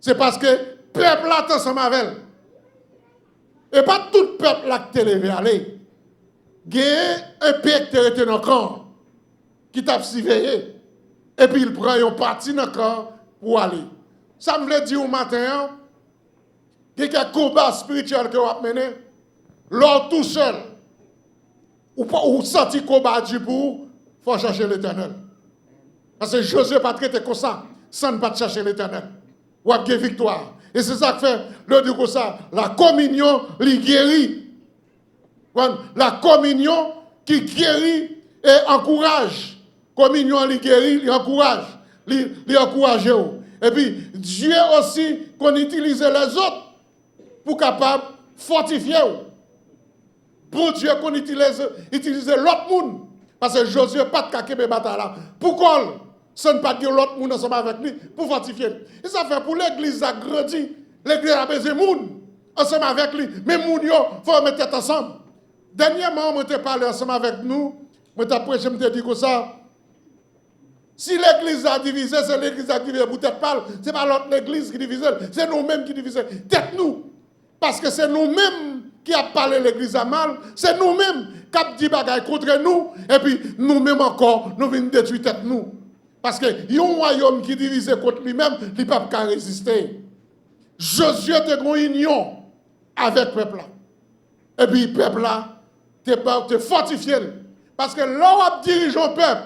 C'est parce que le peuple là ensemble avec elle. Et pas tout le peuple là qui t'est levé à aller. Il y a un peuple qui était dans le camp, qui t'a surveillé. Et puis il prend une partie dans le camp pour aller. Ça me veut dire au matin, il y a un combat spirituel que vous avez mené. L'or tout seul, ou senti combat du pour, il faut chercher l'Éternel. Parce que Josué n'a pas traité comme ça, sans ne pas chercher l'Éternel. Ou à gagner victoire. Et c'est ça que fait, le dit comme ça, la communion, lui guérit. La communion qui guérit et encourage. Communion, lui guérit, lui encourage. Lui encourage. Et puis, Dieu aussi, qu'on utilise les autres pour capable fortifier. Pour Dieu qu'on utilise l'autre monde. Parce que Josué n'a pas de caquer bataille là. Pourquoi ça ne pas dire l'autre monde ensemble avec lui pour fortifier. Et ça fait pour l'église a grandi. L'église a besoin de monde ensemble avec lui. Mais moun yo, faut mettre tête ensemble. Dernièrement, on m'a parlé ensemble avec nous. Je me dit comme ça. Si l'église a divisé, c'est l'église a divisé. Vous tête parle, ce n'est pas l'autre l'église qui divise, c'est nous-mêmes qui divisons. Tête nous. Parce que c'est nous-mêmes qui a parlé l'église à mal, c'est nous-mêmes qui avons dit bagaille contre nous, et puis nous-mêmes encore, nous venons détruire tête nous. Parce que y a un royaume qui divise contre lui-même, il ne peut pas résister. Josué était en union avec le peuple. Et puis le peuple là, te fortifié. Parce que là où dirige le peuple,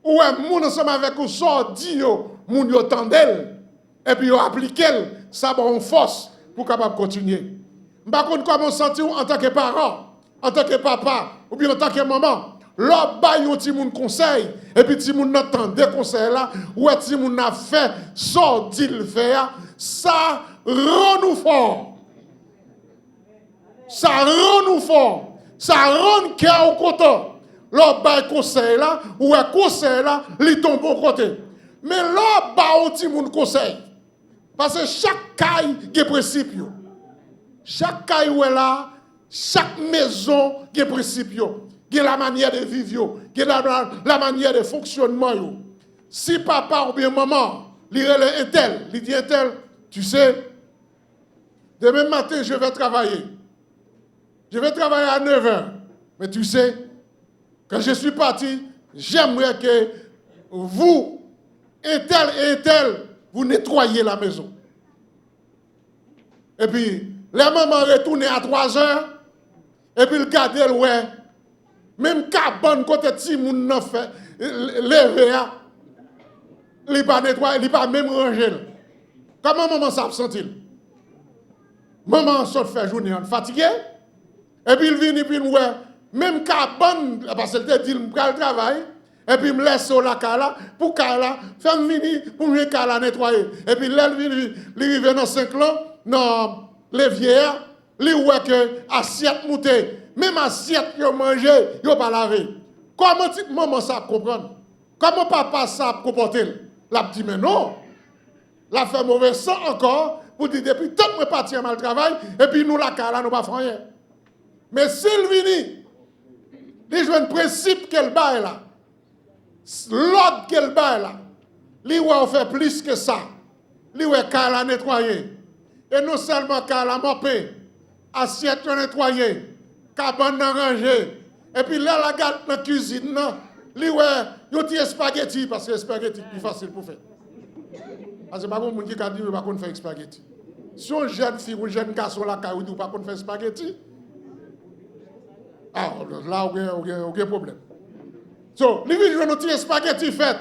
ou un monde ensemble avec vous sort, dit moun yo tendel, et puis yo applique ça bon force pour capable continuer. Par contre, comment sentir en tant que parent, en tant que papa, ou bien en tant que maman, L'autre bail un petit moun conseil et puis petit moun n'entend des conseils là ou petit moun a fait sortir le faire ça rend nous fort. Ça rend nous fort. Ça rend cœur content. L'autre bail conseil là ou un conseil là li tombe bon côté. Mais l'autre bail un petit moun conseil parce que chaque caille a des principes. Chaque caille où est là, chaque maison a des principes. Il y a la manière de vivre, il y a la manière de fonctionnement. Si papa ou bien maman, il relève un tel, il dit un tel, tu sais, demain matin, je vais travailler. Je vais travailler à 9h. Mais tu sais, quand je suis parti, j'aimerais que vous, un tel et un tel, vous nettoyez la maison. Et puis, les mamans retournent à 3h, et puis le gardien, ouais, même cabane côté ti moun nan fait lever il pas nettoyer il pas même ranger. Comment maman ça sent-il? Maman sort faire journée fatigué et puis il vient et puis ouais même cabane parce qu'elle te dit il me travail et puis il me laisse au la cala pour cala faire venir pour me cala nettoyer et puis là il vient dans 5 ans non les vieillards li ouais que assiette montée même assiette yo mangé yo pas lavé. Comment maman ça comprendre? Comment papa ça comporter? La dit mais non. La fait mauvais sang encore pour dire depuis tant que parti à mal travail et puis nous la cala nous pas rien. Mais s'il vini il joue un principe qu'elle baille là. L'ordre qu'elle baille là. Li ouais faire plus que ça. Li ouais cala nettoyer. Et non seulement cala mopé, assiette nettoyer. Cabane rangée. Et puis là, la garde dans la cuisine, non. Li ouais, yo ti spaghetti parce que spaghetti plus facile pour faire. Parce que pas bon monde qui a dit pas qu'on faire spaghetti. Si on jeune fille ou jeune garçon la caille ou pas qu'on faire spaghetti. Ah là aucun problème. So, li vi jouer notre spaghetti fait.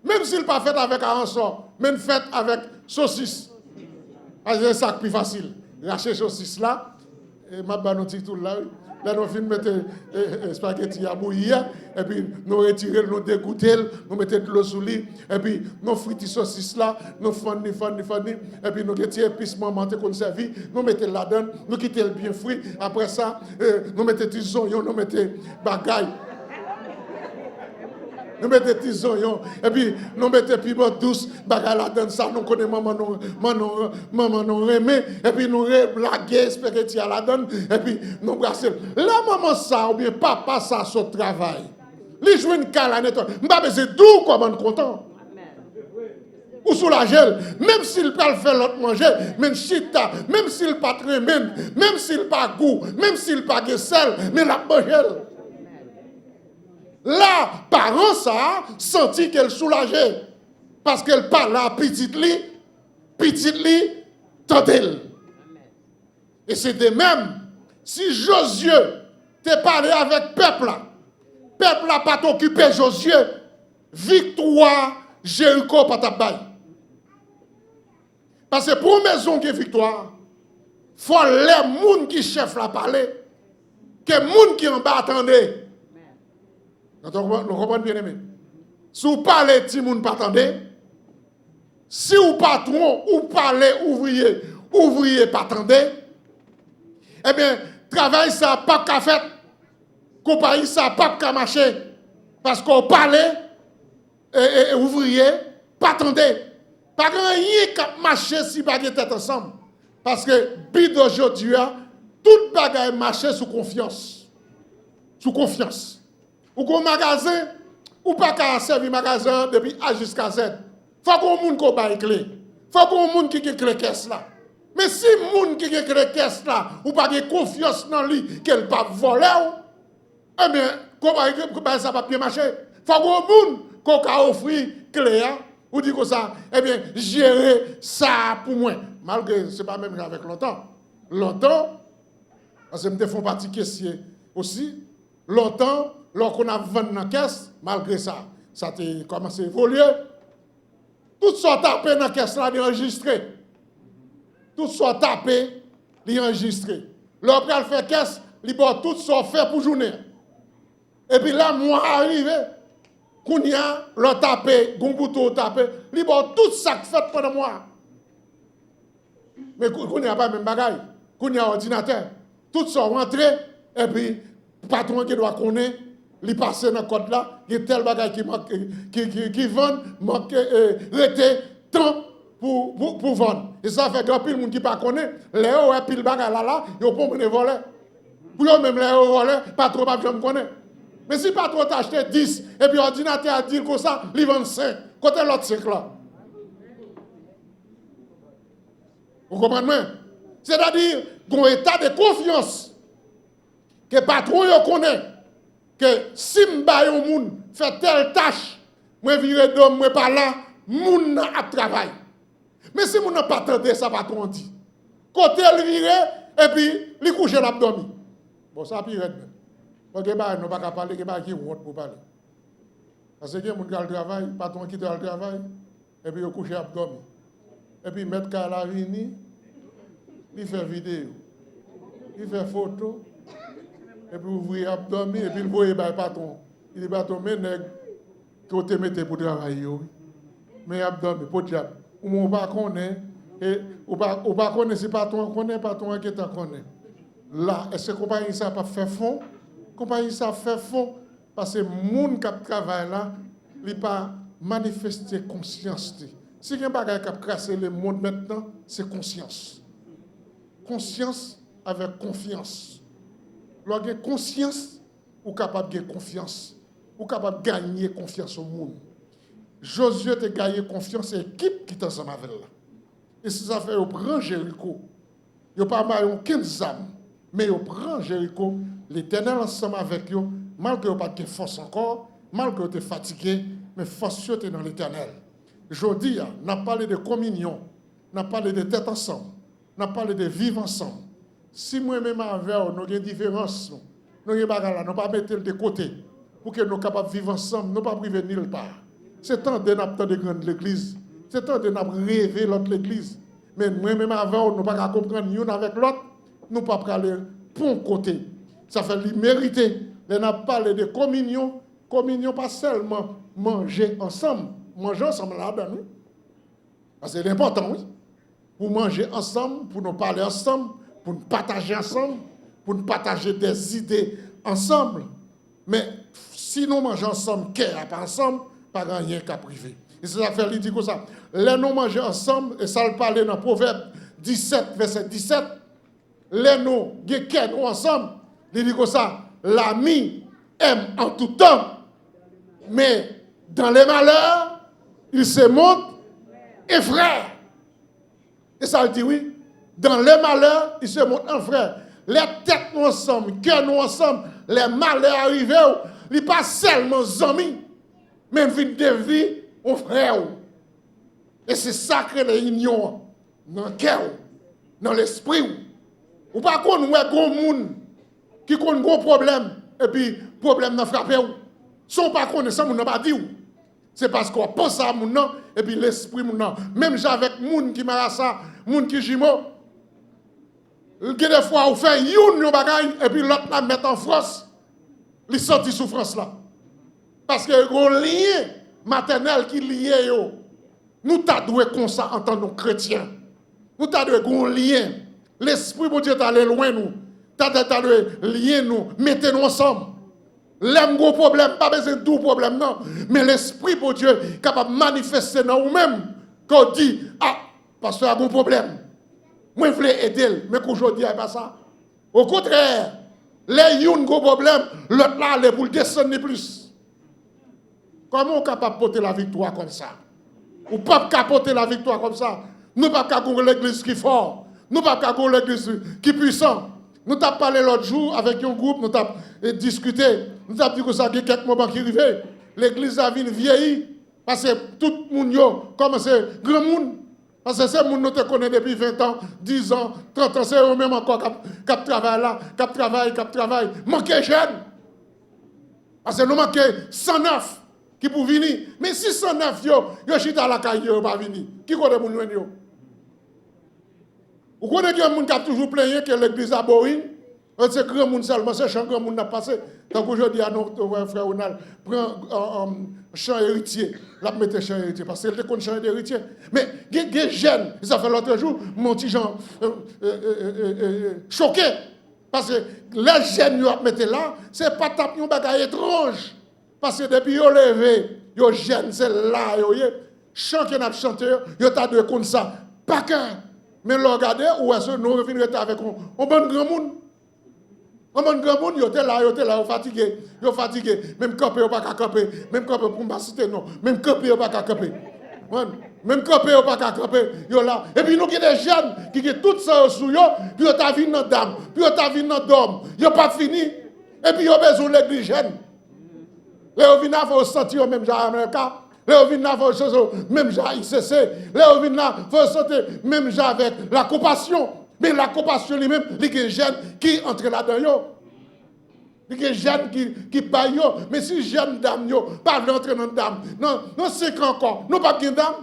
Même s'il pas fait avec rançon, même fait avec saucisse. Parce que c'est ça plus facile. Racher saucisse là et m'a ba notre tout là. Là, nous finissons de mettre spaghetti à bouillir, et puis nous retirons, nous dégoûtons, nous mettons de l'eau sous lit, et puis nous frites saucisses là, nous fondons, et puis nous retirons épices maman qu'on servi, nous mettons là-dedans, nous quittons le bien frit, après ça, nous mettons des oignons, nous mettons bagaille. Nous mettons des oignons, et puis nous mettons piment douce, bagaille là-dedans, ça, nous connaissons maman nous remet, et puis nous blaguons, spaghetti à la donne, et puis nous brassons. La maman ça, ou bien papa ça, son travail. Les jouer une cale à nettoyer. M'pas besoin d'où comme on content. Ou soulager, même s'il pas le faire l'autre manger, même chita, même s'il pas très même s'il pas goût, même s'il pas de sel, mais la manger. Là, parents ça senti qu'elle soulageait parce qu'elle parle à petite li, tendel. Et c'est de même si Josué te parlé avec peuple n'a pas t'occupé Josué, victoire Jéricho pas ta baille. Parce que pour une maison qui est victoire, faut les moun qui chef la parler, que moun qui en bas attendait. Nous comprenons bien aimé. Si vous parlez de moun pas attendez, si vous patron ou parlez ouvrier pas attendez, eh bien, travail ça pas qu'à faire, compagnie ça pas qu'à marcher, parce qu'on parlait et ouvrier pas attendez. Pas rien qu'à marcher si pas de tête ensemble. Parce que bid aujourd'hui, toute bagaille marcher sous confiance. Sous confiance. Ou qu'on magasin, ou pas qu'à servir magasin depuis A jusqu'à Z. Faut qu'on moun ko baille clé. Faut qu'on moun qui a clé caisse là. Mais si moun qui a clé caisse là, ou pas de confiance dans lui qu'elle pas voler, eh bien, comment ça va bien marcher? Faut qu'on moun qu'on a offrir clé ou dit que ça, eh bien, gérer ça pour moi. Malgré, ce n'est pas même avec longtemps. Longtemps, parce que je me fais partie caissier aussi. Longtemps, lorsqu'on a vendu dans la caisse, malgré ça, ça a commencé à évoluer. Tout soit tapé dans la caisse là, enregistré. Tout soit tapé, enregistré. Lorsqu'on fait caisse, il tout soit fait pour journée. Et puis là, moi arrivé, qu'on y a, le tapé, Gombouto tapé, il bon tout ça fait pendant moi. Mais qu'on n'y a pas même bagaille, qu'on y a ordinateur, tout ça rentré, et puis, patron qui doit connaître, il passe dans le code là, il y a tel bagaille qui vend, manque, rete, temps pour vendre. Et ça fait grand pile monde qui pas connaît, les hauts et pile bagaille là, ils ont pas mené voler. Pour eux même les hauts voler, pas trop pas me connaître. Mais si pas trop t'acheter 10, et puis l'ordinateur a dit comme ça, il vend 5. Côté l'autre 5 là. Vous comprenez? C'est-à-dire qu'on état de confiance que patron yo connaît que si m'ba yon moun fait telle tâche, moi vire d'homme, moi pas là, moun a travail. Mais si moun n'a pas tenté ça patron dit. Côté le vire et puis li couche l'abdomen. Bon ça pire même. Parce que bah non pas capable parler que bah qui honte pour parler. Parce que moun qui travail, patron qui le travail et puis yo couche l'abdomen. Et puis mettre qu'à la vini, il fait vidéo, il fait photo, et puis ouvrir l'abdomen, et puis il voit le patron. Il dit, patron, mais nèg, que tu mettez pour travailler, mais l'abdomen, pour diable. Ou on va connaître, et on va connaître si patron qui est connaît. Là, est-ce que compagnie ça pas fait fond? Compagnie ça fait fond, parce que les gens qui travaillent là, ils pas manifester conscience. Si il y a un bagage qui a cassé le monde maintenant, c'est conscience. Conscience avec confiance. Lorsque vous avez conscience, vous êtes capable de gagner confiance. Vous êtes capable de gagner confiance au monde. Josué a gagné confiance à l'équipe qui est ensemble avec elle. Et si ça fait, vous prenez Jéricho. Vous n'avez pas aucune âme, mais vous prenez Jéricho, l'Éternel ensemble avec vous, malgré que vous n'avez pas de force encore, malgré que vous êtes fatigué, mais force est dans l'Éternel. Aujourd'hui, on a parlé de communion, on a parlé de tête ensemble, on a parlé de vivre ensemble. Si moi-même avec nous avons des différences, nous ne pouvons pas mettre de côté pour que nous soyons capables de vivre ensemble, nous ne pouvons pas priver nulle part. C'est temps de nous de grande l'église, c'est temps de nous rêver l'autre l'église. Mais moi-même avant, nous ne pouvons pas comprendre l'un avec l'autre, nous ne pouvons pas aller pour un côté. Ça fait mériter. On a parlé de communion, communion pas seulement manger ensemble. Manger ensemble là-dedans, oui. C'est important, oui. Pour manger ensemble, pour nous parler ensemble, pour nous partager ensemble, pour nous partager des idées ensemble. Mais si nous mangeons ensemble, qu'est-ce pas ensemble, pas rien qu'à priver. Et c'est ça fait, il dit comme ça. Les nous manger ensemble, et ça le parle dans Proverbe 17, verset 17. Les nous, nous ensemble, il dit comme ça. L'ami aime en tout temps, mais dans les malheurs, il se montre et frère. Et ça le dit oui. Dans les malheurs, il se montre un frère. Les têtes nous ensemble, cœurs nous ensemble, les malheurs arrivés, il n'est pas seulement amis, mais une de vie, un frère. Et c'est ça que l'union dans le cœur, dans l'esprit. Ou pas qu'on voit un monde qui a un gros problème, et puis le problème n'a frappé. Si on ne pas connaît, on n'a pas dit. C'est parce qu'on pense à mon nom et puis l'esprit mon nom. Même avec moun qui m'a ça, moun qui jimo. Il y a des fois où on fait une bagaille et puis l'autre la met en France. Il sort de souffrance là. Parce que le lien maternel qui est lié yo. Nous t'adoué comme ça en tant que chrétiens. Nous t'adoué un lien. L'esprit de Dieu est allé loin nous. T'adoué lien nous, mettez-nous ensemble. L'homme gros problème, pas besoin de tout problème, non. Mais l'esprit pour Dieu est capable de manifester dans vous-même. Quand on dit, ah, pasteur a un problème. Moi, je voulais aider, mais qu'aujourd'hui, il n'y a pas ça. Au contraire, les yon gros problème, l'autre là, les pour le descendre plus. Comment on est capable de porter la victoire comme ça? Ou pas porter la victoire comme ça? Nous ne pouvons pas avoir l'église qui est fort. Nous ne pouvons pas avoir l'église qui est puissant. Nous avons parlé l'autre jour avec un groupe, nous avons discuté, nous avons dit que ça y a quelques moments qui arrivent. L'église a vieilli, parce que tout le monde commence à grand monde. Parce que ces gens nous te connaissent depuis 20 ans, 10 ans, 30 ans, c'est eux-mêmes encore qui travaillent là, qui travaillent. Manquez jeune. Parce que nous manquons 109 qui pour venir. Mais si 109, yo chita la caille, yo pas venir. Qui connaît mon nom? Vous connaissez qu'il y a des gens qui ont toujours plaigné que l'église a boring? C'est grand monde seulement, c'est champ grand monde n'a passé. Donc aujourd'hui, à notre frère Ronald, prend un champ héritier, là, mettez champ héritier, parce que c'est le champ héritier. Mais les jeunes, ça fait l'autre jour, mon petit Jean choqué. Parce que les jeunes, ils mettent là, c'est pas taper un bagage étrange. Parce que depuis qu'ils ont levé, ils jeunes, c'est là, chant qui a chanté, ils ont deux comme ça, pas qu'un. Mais regardez, où est-ce que nous revenons avec un bon grand monde. Un bon grand monde, ils étaient là, ils sont fatigués. Même camper, ils pas qu'à camper. Même camper pour ne citer non. Même camper, ils pas qu'à camper. Même camper, ils pas qu'à camper. Ils là. Et puis nous avons des jeunes qui ont tout ça sous eux, puis ils ont vu dans dame, puis ils ont vu dans dôme. Ils n'ont pas fini. Et puis ils ont besoin de l'église jeune. Les ovina faut sentir même genre Américain. Les ovina faut sentir même genre ICC. Les ovina faut sentir même genre avec la compassion. Mais la compassion lui-même, il y a des jeunes qui entrent là-dedans. Il y a des jeunes qui paient. Mais si jeunes dames ne pas entrer dans dame, non, c'est encore. Nous pas de dame.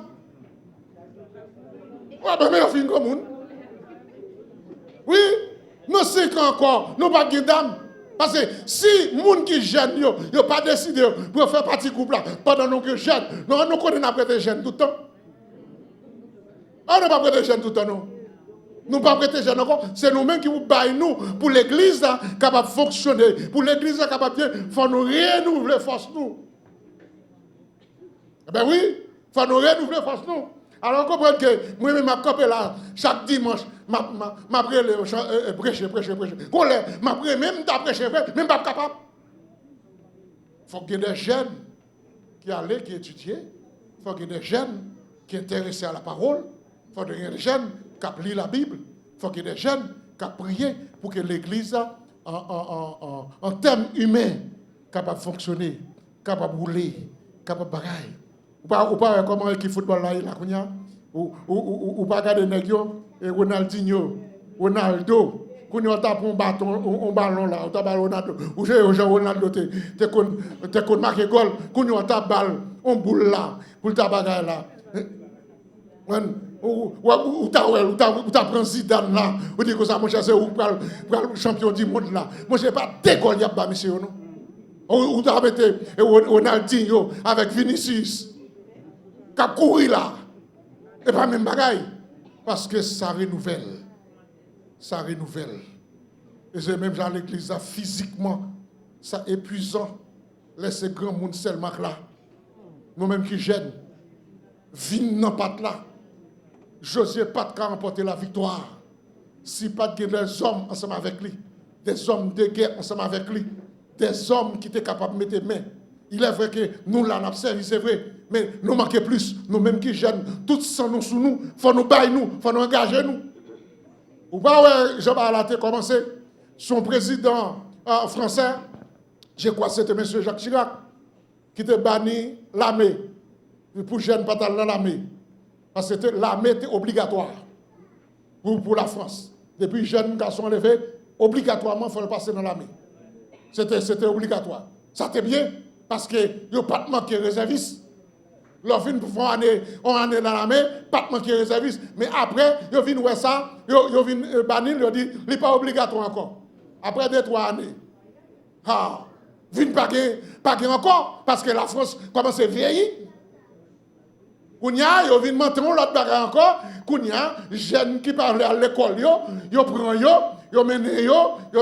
Mais on finit comme monde. Oui, non, c'est encore. Nous pas de dame. Parce que si les gens qui jeunes, ils n'ont pas décidé pour faire partie du couple là, pendant que jeunes, nous connaissons prêter jeunes tout le temps. On n'a pas prêté jeunes tout le temps, non. Nous ne pas prêter jeunes encore. C'est nous-mêmes qui vous baillons pour l'église capable de fonctionner. Pour l'église capable de il faut nous renouveler force nous. Eh bien oui, il faut nous renouveler force nous. Alors comprenez que moi-même, je campé là chaque dimanche, je prêcher. Même ta prêcher, même pas capable. Il faut qu'il y ait des jeunes qui allaient, qui étudient. Il faut qu'il y ait des jeunes qui sont intéressés à la parole. Il faut qu'il y ait des jeunes qui lisent la Bible. Il faut qu'il y ait des jeunes qui prient pour que l'Église, en termes humains, capable de fonctionner, capable de rouler, capable de bagaille. Ou pas comment équipe football là, ou pas regarder Negio et Ronaldinho, Ronaldo, quand on tape un ballon là, on tape Ronaldo, ou Ronaldo, tu as marqué goal, quand on tape balle, on boule là, pour ta bagaille là. Ou t'as pris Zidane là, ou dit que ça, mon cher, c'est ou le champion du monde là. Moi, je n'ai pas d'école, il y a pas, monsieur, non? Ou t'as mis Ronaldinho avec Vinicius, qui a couru là. Et pas même bagaille. Parce que ça renouvelle. Ça renouvelle. Et c'est même dans l'église, physiquement, ça épuisant. Laissez grand monde seulement là. Nous-mêmes qui gênent. Vine dans pas là. Josué pas de remporter la victoire. Si pas de des hommes ensemble avec lui. Des hommes de guerre ensemble avec lui. Des hommes qui étaient capables de mettre les mains. Il est vrai que nous, là, nous avons servi, c'est vrai. Mais nous manquons plus. Nous-mêmes qui jeunes, tout ça nous sous nous. Il faut nous bailler nous. Il faut nous engager nous. Ou pas, ouais, Jean-Baptiste a commencé. Son président français, je crois que c'était M. Jacques Chirac, qui était banni l'armée. Pour jeunes, pas dans l'armée. Parce que l'armée était obligatoire pour la France. Depuis jeunes garçons levés, obligatoirement, il faut le passer dans l'armée. C'était obligatoire. Ça était bien. Parce que ils n'ont pas manqué réservistes. Leur fin pour faire on année dans l'armée, pas manqué réservistes. Mais après, ils viennent voir ça, ils viennent bannir, ils disent, il n'est pas obligatoire encore. Après 2-3 années. Ah, viennent pas encore, parce que la France commence à vieillir. Kounya, ils viennent maintenir l'autre bagarre encore. Kounya, jeunes qui parlent à l'école, ils prennent ils mènent ils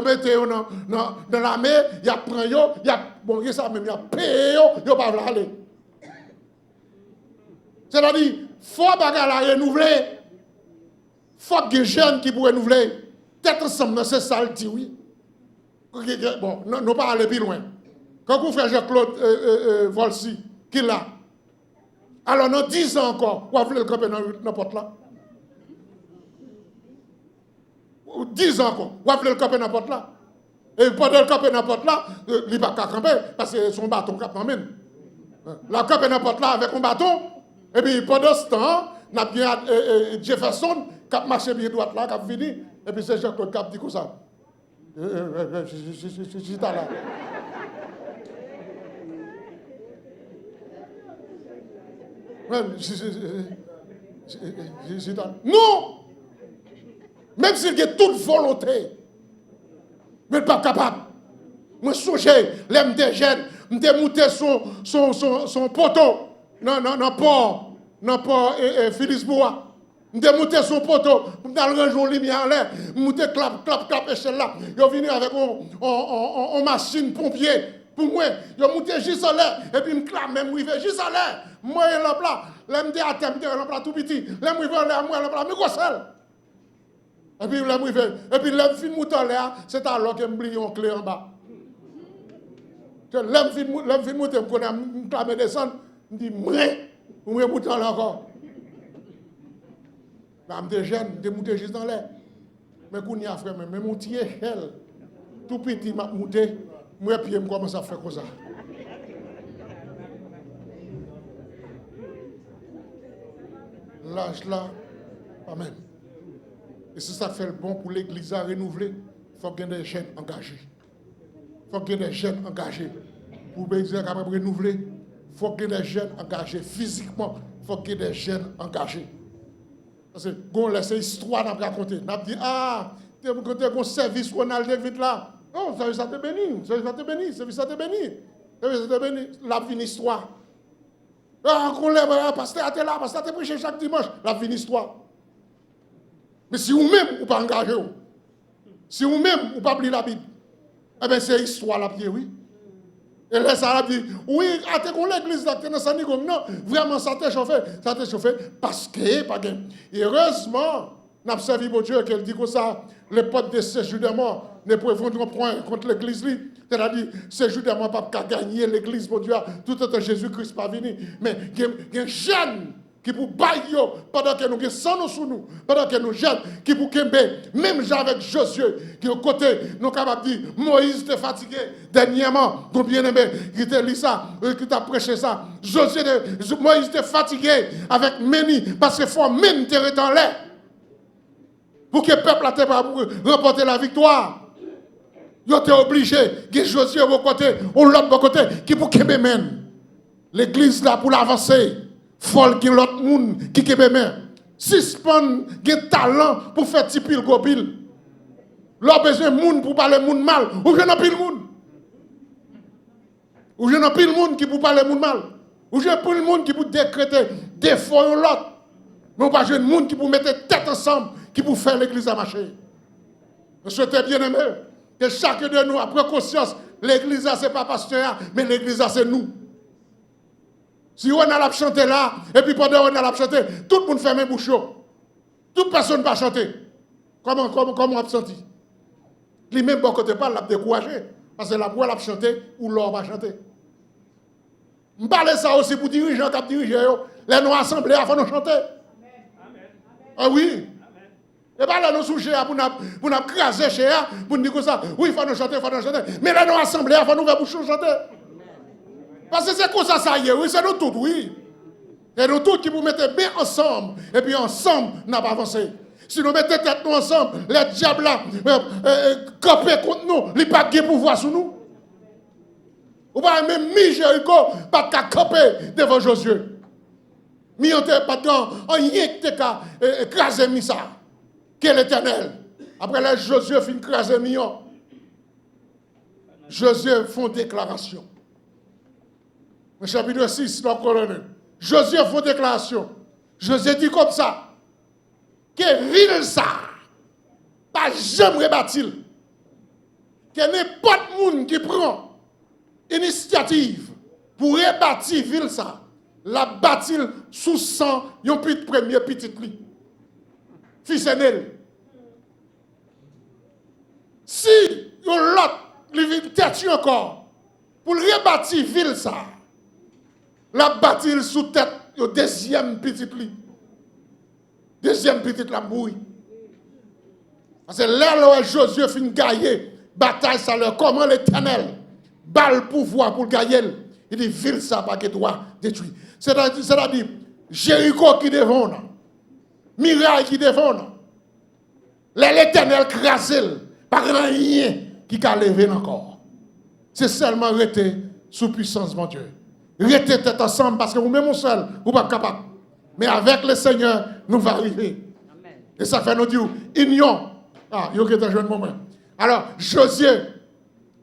mettent dans la mer, ils prennent bon, ils ça même, ils payent ils ne peuvent pas aller. C'est-à-dire, il faut bagarre renouveler. Il faut que les jeunes qui pourraient renouveler. Peut-être ensemble, c'est ça le dit, oui. Bon, nous pas aller plus loin. Quand vous frère Jean-Claude Volsi, qui est là, alors dans 10 ans encore, vous voulez le camper dans n'importe là. 10 ans encore, vous voulez le camper n'importe là. Et pendant le camper n'importe là, il ne va pas camper parce que son bâton cap même. La camper n'importe là avec un bâton. Et puis pendant ce temps, on a bien Jefferson qui a marché bien droite là, qui a fini. Et puis c'est Jean-Claude qui a dit comme ça. Je suis là. Non! Même s'il y a toute volonté, Mais pas capable. Moi, songez, l'aime des jeunes, m'te monté son poteau, non, pas Philisboa. M'te monté son poteau, m'te ranger lumière en l'air, m'te clap, échelle là. Yo venu avec une machine pompier. Pour moi, yo monté juste en l'air, et puis m'clame, même rive juste en l'air. Moi, l'homme là, l'aime des attentes, l'homme là tout petit, l'aime rive en l'air, moi, l'homme là, mais quoi seul? Et puis l'aime rive, et puis l'aime fin monter en l'air, c'est alors que m'oublie une clé en bas. L'homme fin monter, m'clame descendre, m'dit, moi, monter là encore. Là, je suis jeune, je suis monté juste dans l'air. Mais quand il y a frère, mais mon petit échelle, tout petit, je suis monté, moi, puis je commence à faire comme ça. L'âge là, pas même. Et c'est ça qui fait le bon pour l'église à renouveler. Il faut qu'il y ait des jeunes engagés. Il faut qu'il y ait des jeunes engagés. Pour l'église à renouveler, il faut qu'il y ait des jeunes engagés physiquement. Il faut qu'il y ait des jeunes engagés. Parce que on laisse histoire à raconter. On a dit, tu as un service qu'on a vite là. Oh, ça te bénit, ça te bénit, ça te bénit. La vie histoire. Qu'on lève, pasteur, tu es là, pasteur, tu prêches chaque dimanche. La vie histoire. Mais si vous-même, vous pas engagé, si vous-même, vous pas lire la Bible, eh bien, c'est histoire la pied, oui. Et là, ça a dit, oui, à l'église, là, non, vraiment, ça t'a chauffé parce que, et heureusement, nous avons servi pour Dieu, qu'elle dit que ça, les potes de séjour de mort ne peuvent pas point contre l'église. C'est-à-dire, séjour de mort pas gagner l'église pour Dieu, tout autant Jésus-Christ pas venu. Mais il y a un jeune qui pour bailler pendant que nous sommes sous nous, pendant que nous jeunes, qui pour kembe, même avec Josué, qui au côté, nous capables de dire, Moïse était fatigué, dernièrement, ton bien-aimé, qui t'a lu ça, qui t'a prêché ça, Moïse était fatigué avec Méni, parce qu'il faut même tirer dans l'air, pour que le peuple ait remporter la victoire. Il était obligé, que Josué au côté, ou l'autre côté, qui pour kembe même. L'église là pour l'avancer. Faut que l'autre monde qui kebe men. Suspend gen talent pour faire tipil gopil. L'on besoin monde pour parler monde mal. Ou je n'en pile monde. Ou je n'en pile monde qui pour parler monde mal. Ou je pile monde qui pour décréter des fois l'autre. Mais pas jeune monde qui pour mettre tête ensemble qui pour faire l'église à marcher. Je souhaite bien aimé que chacun de nous a pris conscience l'église c'est pas pasteur mais l'église c'est nous. Si on a la chanter là, et puis pendant qu'on a la chanter, tout le monde ferme les bouches. Toute personne ne va chanter. Comment on a senti? Lui-même, bon côté pas, l'a découragé. Parce que la voix l'a chanté ou l'or va chanter. Je parle ça aussi pour dirigeants qui dirigent. Les nous assemblés avant de chanter. Ah oui. Et pas là, nous sujets pour nous craser chez eux, pour nous dire comme ça. Oui, il faut nous chanter, Mais là, nous assemblés avant nous faire bouche chanter. Parce que c'est comme ça y est, oui, c'est nous tous, oui. C'est nous tous qui vous mettez bien ensemble, et puis ensemble, n'a pas avancé. Si nous mettons tête nous ensemble, les diables là, camper contre nous, ils n'ont pas de pouvoir sur nous. Ou pas même Jéricho, pas de camper devant Josué. Mais on n'a pas de rien qui écraser Missa. Quel éternel. Après là, Josué fait écraser Mion. Josué fait une déclaration. Au chapitre 6, dans le colonel. Josué fait une déclaration. Josué dit comme ça. Que ville ça, pas jamais rebâtir. Que n'importe monde qui prend initiative pour rebâtir ville ça, la bâtir sous 100, yon premier petit lit. Fils aîné. Si yon l'autre, lui vient tête encore, pour rebâtir ville ça, la bâtir sous tête, yon deuxième petit lit. Deuxième petite la bouille. Parce que là, Josué fin gagner, bataille ça leur comment l'Éternel, balle pouvoir pour gagner. Il dit, ville ça pas que doit détruire. C'est-à-dire, Jéricho qui devant, miraille qui devant, l'Éternel crasé, pas rien qui a levé encore. C'est seulement rester sous puissance, mon Dieu. Rester tête ensemble parce que vous-même seul, vous n'êtes pas capable. Mais avec le Seigneur, nous va arriver. Amen. Et ça fait nous dire, union. Ah, il y a un jeune moment. Alors, Josué,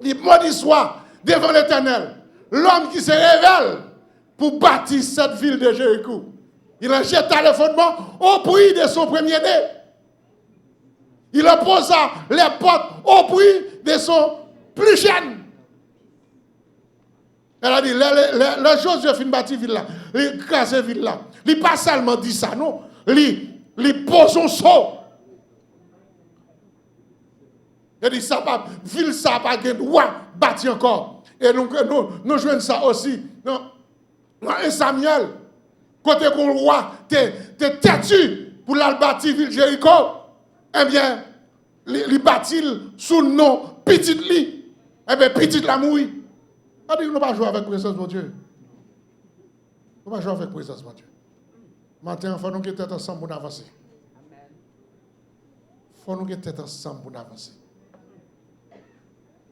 il maudit soit devant l'Éternel, l'homme qui se révèle pour bâtir cette ville de Jéricho. Il en jeta le fondement au prix de son premier-né. Il en posa les portes au prix de son plus jeune. Elle a dit, le Josué fin bâtir ville là, il crase ville là. Il pas seulement dit ça, non. Il pose son saut. Il dit, ça pas, ville ça pas de droit bâtir encore. Et donc, nous jouons ça aussi. Dans Samuel, côté qu'on roi, t'es têtu pour la bâtir ville Jéricho. Eh bien, il bâtit sous le nom petit lit. Eh bien, petit la mouille. On dit que nous ne pas jouer avec la présence de Dieu. Nous ne pas jouer avec la présence de Dieu. Maintenant, il faut nous être ensemble pour avancer. Il faut nous être ensemble pour avancer.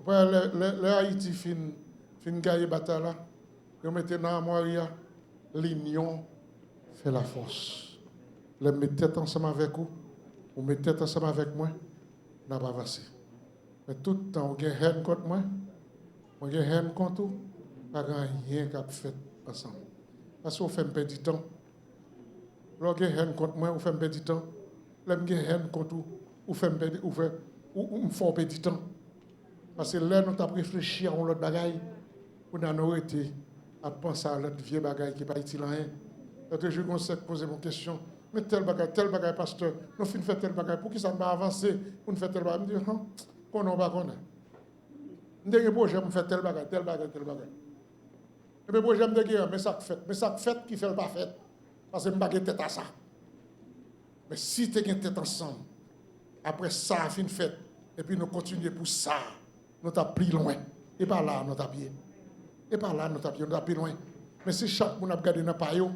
Le Haïti fin gagner bataille là. Vous mettez dans la moria, l'union fait la force. Le mettez ensemble avec vous, vous mettez ensemble avec moi, nous pas avancer. Mais tout le temps, vous avez haine contre moi, vous avez haine contre vous, pas rien qu'à faire ensemble. Parce que vous faites perdre du temps. Vous avez haine contre moi, vous faites perdre du temps. Vous avez haine contre vous, vous faites perdre du temps. Parce que là, nous avons réfléchi à l'autre bagaille, nous avons été à penser à l'autre vieux bagaille qui n'est pas utile à rien. L'autre jour, on s'est posé une question. Mais tel bagaille, pasteur, nous finissons faire tel bagaille. Pour qui ça ne va avancer pour nous faire tel bagaille? Je dis, non, qu'on n'a pas connaître. Nous avons un projet pour faire tel bagaille. Et puis, projet, je dis, mais ça fait qui fait le pas fait. Parce que je n'ai pas tête à ça. Mais si tu as une tête ensemble, après ça, fin fait, et puis nous continuons pour ça, nous t'as plus loin. Et pas là, nous t'as pied. Et pas là, nous t'as pied, nous t'as plus loin. Mais si chaque monde a regardé dans le paillot,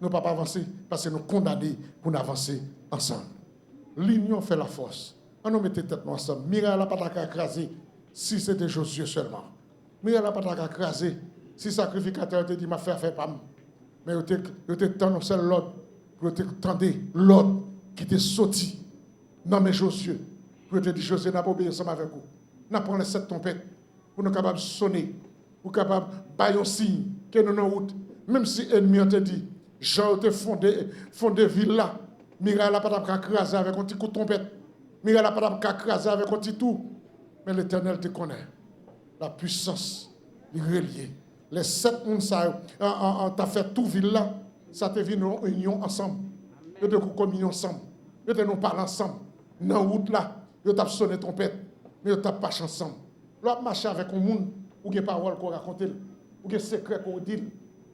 nous ne pouvons pas avancer parce que nous condamnés pour nous avancer ensemble. L'union fait la force. On nous mettait tête ensemble. Mireille n'a pas écrasé si c'était Josué seulement. Mireille n'a pas écrasé si le sacrificateur te dit m'a fait pas. Mais il était tant seul l'autre pour te tendre l'autre qui était sorti. Non mais Josué, pour te dire Josué n'a pas obéi ensemble avec vous. N'a pas les 7 trompettes pour nous capables de sonner, pour nous capables de bailler un signe que nous en route. Même si l'ennemi a te dit, Jean te fondé ville là, Mireille n'a pas écrasé avec un petit coup de trompette. Mireille n'a pas écrasé avec un petit tout. Mais l'Éternel te connaît. La puissance, il relié. Les 7 mondes, ça t'a fait tout ville là, ça te vient en union ensemble. Ils te communion ensemble. Ils te nous parlent ensemble. Dans la route là, ils t'ont sonné trompette. Mais ils t'ont pas ensemble. L'autre marche avec un monde, ou des paroles qu'on raconte, ou des secrets qu'on dit.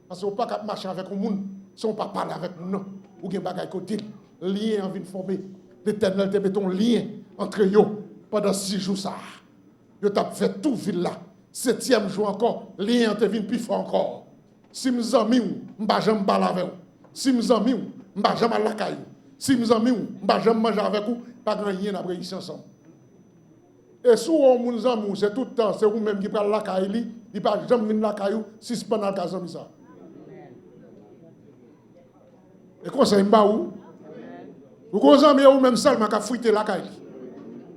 Parce qu'on ne peut pas marcher avec un monde si on ne peut pas parler avec nous, non. Ou des bagages qu'on dit. Lien en vie de former. L'Éternel te met un lien entre eux pendant 6 jours. Ils t'ont fait tout ville là. 7e jour encore, lien te vient plus fort encore. Si nous amis, je ne vais jamais parler avec vous. Si nous amis, je ne vais jamais aller à la caille. Si nous amis, je ne vais jamais manger avec vous. Pas grand rien après ici ensemble. Et si vous amis, c'est tout le temps, c'est vous-même qui parlez la caille, il ne va jamais venir la caille si ce n'est pas dans le cas de ça. Et conseil m'a où? Vous avez vous-même seulement qui a fouillé la caille.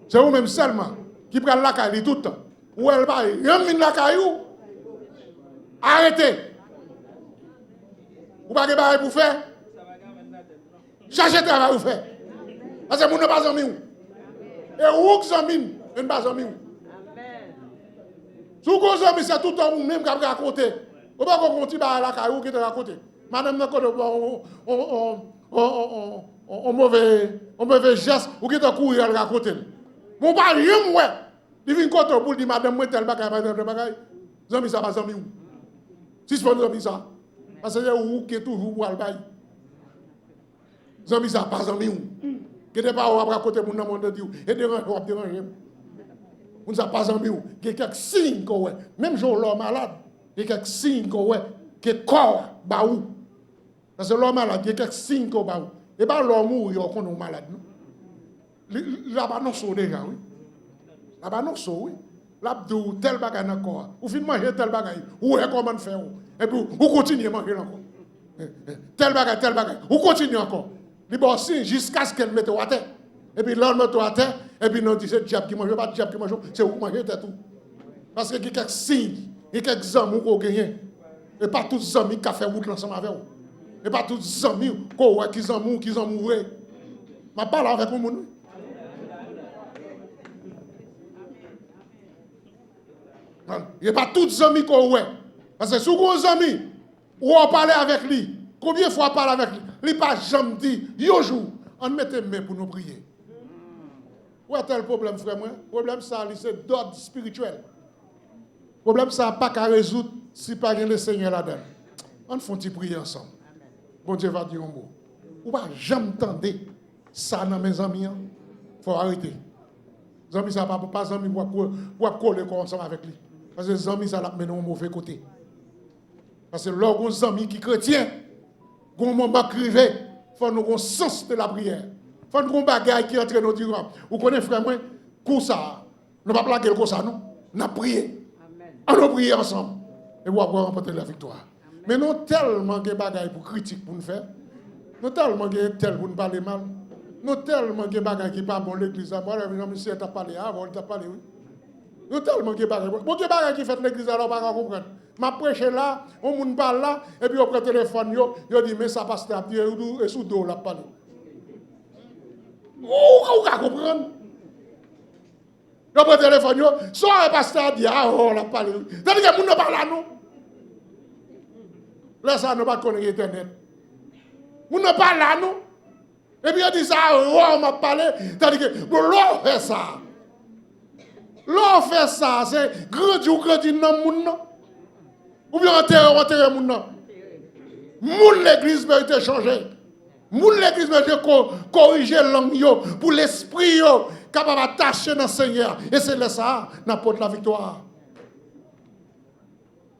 C'est vous-même seulement qui prend la caille tout le temps. Ou elle va, rien la caillou. Arrêtez. Vous n'avez pas de pour faire. Cherchez de travail pour faire. Parce que vous n'avez pas d'amis. Et vous qui amis, vous n'avez pas d'amis. Si vous avez amis, c'est tout le temps vous-même qui avez raconté. Vous ne pouvez pas continuer à la caillou qui est raconté. Madame, on mauvais geste, ou qui est courir à la raconter. Vous ne pouvez pas rien voir. Il vient contre pour dire madame moi tel bagage tel bagage. Zami ça pas zami ou. Si c'est pas zami ça. Parce que ou qui toujours pour le bail. Zami ça pas zami ou. Qui n'est pas à côté mon nom de Dieu et déranger. On ça pas zami ou. Qui quelques signes quoi. Même jour l'homme malade, il y a quelques signes quoi que corps ba ou. Parce que l'homme malade, il y a quelques signes quoi ba ou. Et pas l'homme ou il qu'on est malade. Là bas non sont déjà oui. Là-bas, non, oui. Là-bas, tel bagage encore. Vous finissez manger tel bagage. Ou comment faire. Et puis, vous continuez à manger encore. Tel bagage. Vous continuez encore. Les bossins, jusqu'à ce qu'elle mette au terre. Et puis là, on met à terre, et puis on dit c'est le diable qui mange, pas le diable qui mange, c'est vous qui mangez tout. Parce que il y a quelques signes, il y a quelques amis qui ont gagné. Et pas tous les amis qui ont fait route ensemble avec vous. Et pas tous les amis qui ont mouru. Je parle avec vous. Il n'y a pas tous les amis qui ont. Parce que si vous avez des amis, ou on parle avec lui, combien de fois on parle avec lui, il n'a pas jamais dit, un jour, on met les mains pour nous prier. Où est-ce le problème, frère? Le problème, c'est d'ordre spirituel. Le problème, ça n'a pas qu'à résoudre si pas le Seigneur là-dedans. On fait prier ensemble. Bon Dieu va dire un mot. Ou pas jamais entendre ça dans mes amis. Il faut arrêter. Les amis, ça ne pas amis pour coller ensemble avec lui. Parce que les amis, ça l'a mené au mauvais côté. Parce que lorsqu'on a des amis qui sont chrétiens, quand on moment crivé, il faut nous un sens de la prière. Il faut nous un bagage qui entre nos durant. Vous connaissez, frère, moi, comme ça, nous ne pouvons pas plaquer comme ça, non? On a prié. On a prié ensemble. Et vous allez remporter la victoire. Mais nous tellement de bagages pour critique pour nous faire. Nous tellement de tel pour nous parler mal. Nous tellement de bagages qui ne sont pas bon l'église. Moi, monsieur t'a parlé avant, il t'a parlé, oui. Nous tellement de bagages. Bon, des bagages qui fait l'église, alors on ne peut pas comprendre. Je prêche là, on parle là, et puis on prend le téléphone, on dit, mais ça passe à pied, et sous dos, là, parle. Vous comprenez? On prend le téléphone, soit le pasteur dit, ah, oh, là, parle. C'est-à-dire que nous ne parlons pas là, non? Là, ça, nous ne connaissons pas Internet. Nous ne parlons pas là, non? Et puis on dit ça, oh, on m'a parlé, c'est-à-dire que l'on fait ça. L'on fait ça, c'est grandi ou grandi dans le monde, non? Ou bien enterrer moun nan. Moun l'église mérite changer. Moun l'église mérite corriger langue yo pour l'esprit yo capable attacher dans le Seigneur. Et c'est là ça, n'apporte la victoire.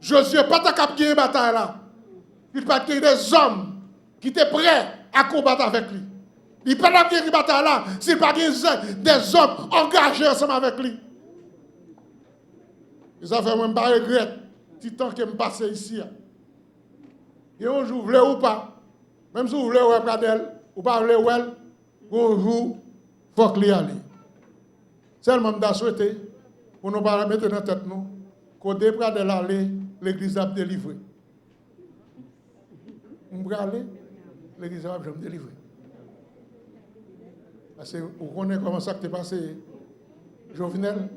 Josué pas ta cap gagner bataille là. Il pas qu'il y a des hommes qui étaient prêts à combattre avec lui. Il pas la gagner bataille là, s'il pas des hommes engagés ensemble avec lui. Ça fait même pas regret. Petit temps que je passe ici. Et un jour, vous voulez ou pas, même si vous voulez ou pas d'elle, ou pas voulez ou elle, un jour, il faut que y aller. Seulement, je souhaité, pour nous pas mettre dans la tête, nous, qu'au départ de l'aller, l'église a délivré. On va aller, l'église a délivré. Parce que vous connaissez comment ça s'est passé, Jovenel.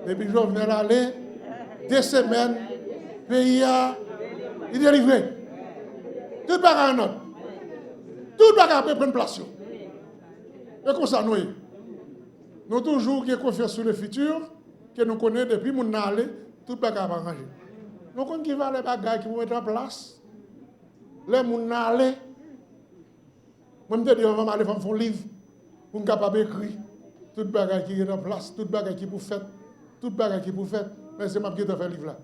Depuis Jovenel aller, 2 semaines, le pays a délivré. Tout le bagage en ordre. Tout le bagage peut prendre place. Et comme ça, nous avons toujours confiance sur le futur, que nous connaissons depuis mon aller, tout le bagage va arranger. Nous connaissons qui va les bagages qui vont mettre en place. Les gens aller. Moi, je me dis, on va aller faire un livre pour nous capable d'écrire tout le bagage qui est en place, tout le bagage qui est pour faire, tout le bagage qui est pour faire. Mais c'est ma qui te fait le livre là.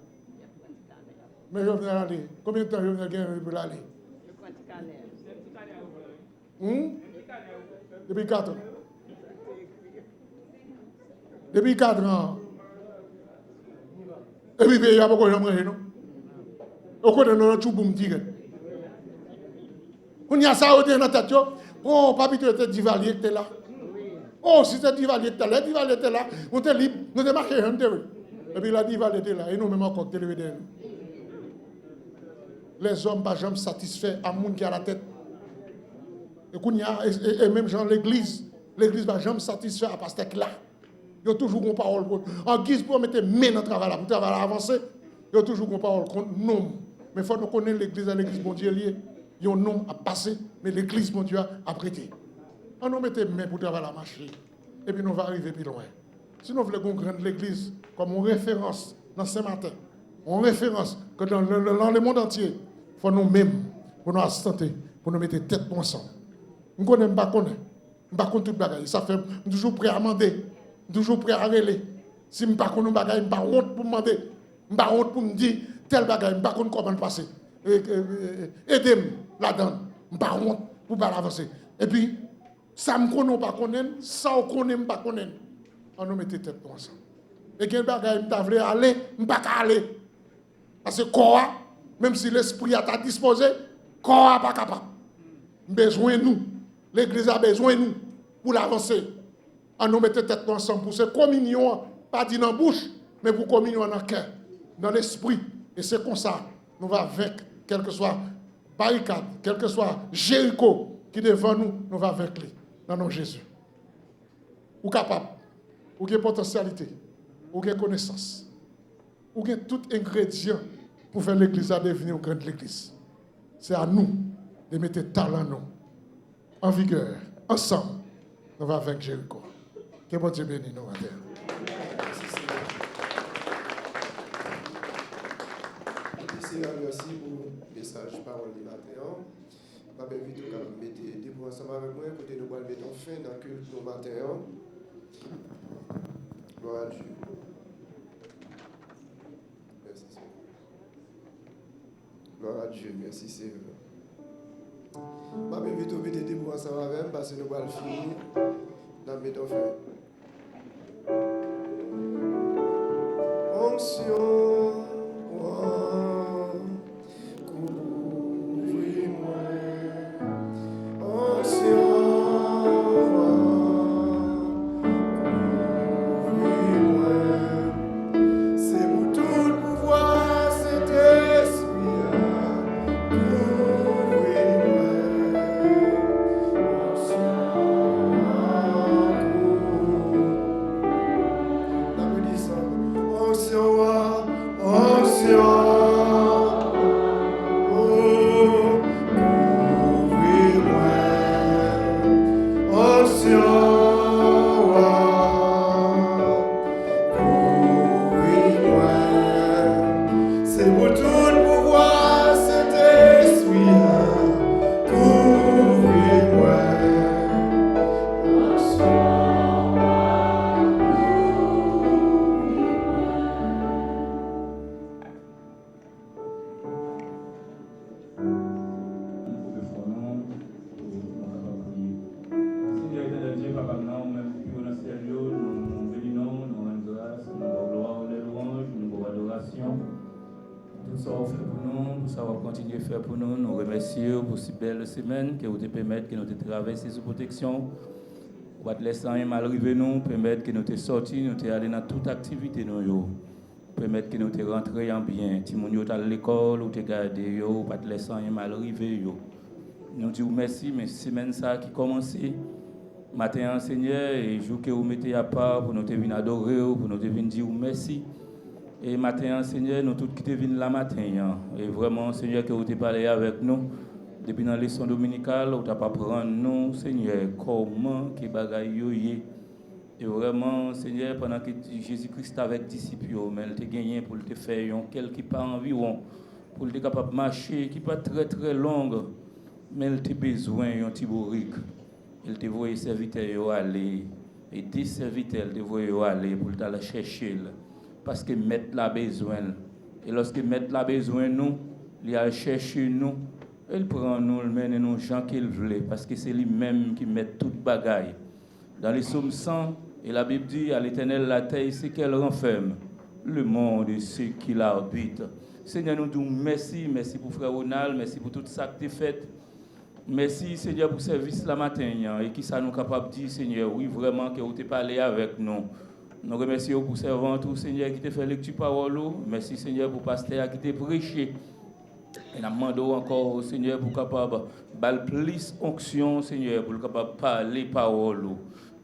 Mais je viens aller. Combien de temps je viens gagner pour l'aller? Depuis 4 ans. Depuis 4 ans. Et puis, il y a beaucoup de gens qui ont au côté de notre boum tigre. On y a ça dans la tête. Oh, papi, tu étais divalier, tu es là. Oh, si tu es divalier, tu es là. Divalier, tu es là. On te libre. Nous te marqué un peu. Et puis la divalier était là. Et nous, même encore, tu es les hommes ne sont jamais satisfaits à monde qui a la tête. Et même dans l'église ne va jamais satisfaire à pasteur là. Il y a toujours une parole. En guise pour mettre main dans le travail, pour le travail avancer, il y a toujours une parole contre nous. Mais il faut nous connaître l'église, mon Dieu, il y a un nom à passer, mais l'église, mon Dieu, a prêté. On nous mette main pour le travail à marcher. Et puis nous allons arriver plus loin. Si nous voulons comprendre l'église comme une référence dans ce matin, une référence que dans le monde entier, il faut nous-mêmes, pour nous assister, pour nous mettre tête ensemble. Nous ne connaissons pas, nous ne connaissons pas tout le bagage. Ça fait toujours prêt à demander, toujours prêt à relayer. Si je ne connais pas tout bagage, je n'ai pas honte pour demander, je n'ai pas honte pour me dire tel bagage, je n'ai pas honte comment passer. Aidez-moi là-dedans, je n'ai pas honte pour ne pas avancer. Et puis, ça ne me connaît pas, ça ne connaît pas. On nous mettait tête ensemble. Et quand je voulais aller, je ne peux pas aller. Parce que quoi, même si l'esprit a disposé, corps n'est pas capable. Besoin de nous. L'église a besoin de nous pour l'avancer. On nous mettre tête ensemble pour cette communion, pas dit dans la bouche, mais pour communion dans le cœur, dans l'esprit. Et c'est comme ça, nous allons vaincre, quel que soit barricade, quel que soit Jéricho qui est devant nous, nous allons vaincre lui, dans le nom de Jésus. Ou capable, ou qui potentialité, ou qui connaissance, ou qui tout ingrédient pour faire l'église à devenir une grande église. C'est à nous de mettre talent nous, en vigueur, ensemble, nous allons vaincre Jéricho. Que bon Dieu bénisse nous, matin. Merci pour le message parole du matin. Je vais inviter à mettre des mots ensemble avec moi. Écoutez, nous allons mettre en fin dans le culte du matin. Gloire à Dieu. Merci Seigneur. Gloire à Dieu. Merci Seigneur. Je vais inviter à mettre des mots ensemble avec moi parce que nous allons finir dans le mettre en fin. Onction. Continuer à faire pour nous, nous remercions pour cette belle semaine que vous te permettez que nous te traverser sous protection. Vous te laisser rien mal arriver nous, permettre que nous te sortir, nous te aller dans toute activité nous, permettre que nous te rentrer en bien. Si nous sommes à l'école ou te garder, vous pas te laisser rien mal arriver. Nous disons merci, mais semaine ça qui commence, matin Seigneur, et jour que vous mettez à part pour nous te venir adorer, pour nous te venir dire merci. Et matin, Seigneur, nous tous qui te viennent là matin. Et vraiment, Seigneur, que vous te parlez avec nous. Depuis dans la leçon dominicale, vous t'avez pas prendre nous, Seigneur, comment que bagaille yoye. Et vraiment, Seigneur, pendant que Jésus-Christ avec disciples, mais il t'a gagné pour te faire quelques pas environ, pour te capable de marcher, qui pas très très longue, mais il t'a besoin d'un petit bourrique. Il t'a voulu serviteur aller, et des serviteurs te voulu aller pour t'aller chercher. Parce que mettre la besoin. Et lorsque mettre la besoin nous, il a cherché nous, il prend nous, il mène nous gens qu'il veut, parce que c'est lui-même qui met toute bagaille. Dans les psaumes 100, et la Bible dit à l'Éternel la terre, c'est qu'elle renferme le monde et ceux qui l'habitent. Seigneur, nous disons merci, merci pour Frère Ronald, merci pour tout ça que tu as fait. Merci Seigneur pour le service la matin, et qui ça nous capable de dire, Seigneur, oui vraiment que vous t'es parlé avec nous. Nous remercions pour servant tout Seigneur qui t'a fait lecture parole. Merci Seigneur pour pasteur qui t'a prêché. Et nous demandons encore au Seigneur pour capable de plus onction Seigneur pour capable parler parole.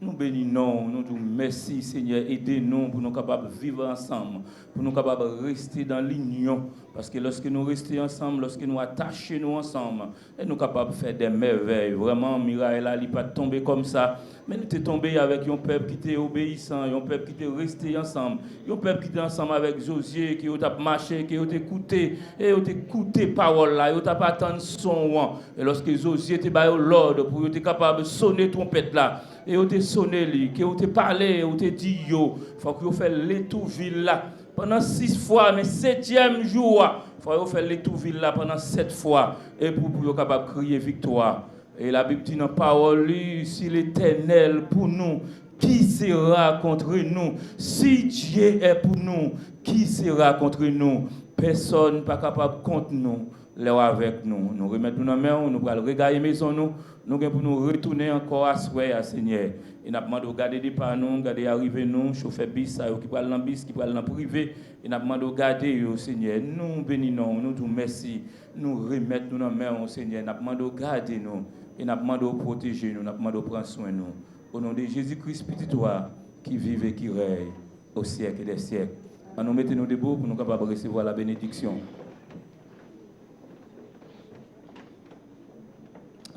Nous bénissons, nous disons merci Seigneur, aidez-nous pour nous capables de vivre ensemble, pour nous capables de rester dans l'union. Parce que lorsque nous restons ensemble, lorsque nous attachons nous ensemble, et nous sommes capables de faire des merveilles. Vraiment, Miraël n'est pas tombé comme ça, mais nous sommes tombés avec un peuple qui était obéissant, un peuple qui était resté ensemble, un peuple qui était ensemble avec Josué, qui a marché, qui a écouté, et a écouté parole là, il a pas attendu son. Et lorsque Josué était dans l'ordre pour être capable de sonner trompette là, et on te sonné lui, que on te parlé, on te dit yo, faut que vous fait l'étouville là pendant 6 fois, mais 7e jour, faut que vous fait l'étouville là pendant 7 fois, et pour être capable de crier victoire. Et la Bible dit dans la parole, si l'Éternel pour nous, qui sera contre nous? Si Dieu est pour nous, qui sera contre nous? Personne n'est pas capable contre nous. là avec nous. Nous remettons nos mains, nous allons regarder maison nous, nous pour nous retourner encore à souhait, Seigneur. Et nous demandons de garder des pas nous, garder arriver nous, chauffer bis, qui parle dans bis, qui parle dans privé. Et nous demandons de garder, Seigneur. Nous bénissons, nous disons merci, nous remettons nos mains, Seigneur. Nous demandons de garder nous, et nous demandons de protéger nous, nous demandons de prendre soin de nous. Au nom de Jésus-Christ, petit toi, qui vive et qui règne au siècle des siècles. Nous mettons-nous debout pour nous capables de recevoir la bénédiction.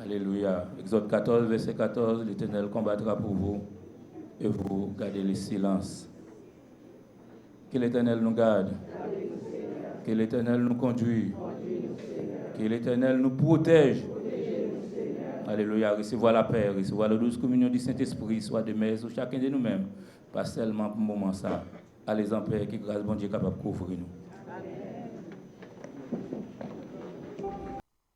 Alléluia. Exode 14, verset 14, l'Éternel combattra pour vous et vous gardez le silence. Que l'Éternel nous garde. Que l'Éternel nous conduise. Que l'Éternel nous protège. Alléluia. Recevoir la paix, recevoir la douce communion du Saint-Esprit, soit de mer sur chacun de nous-mêmes. Pas seulement pour le moment ça. Allez en paix, que grâce bon Dieu est capable de couvrir nous.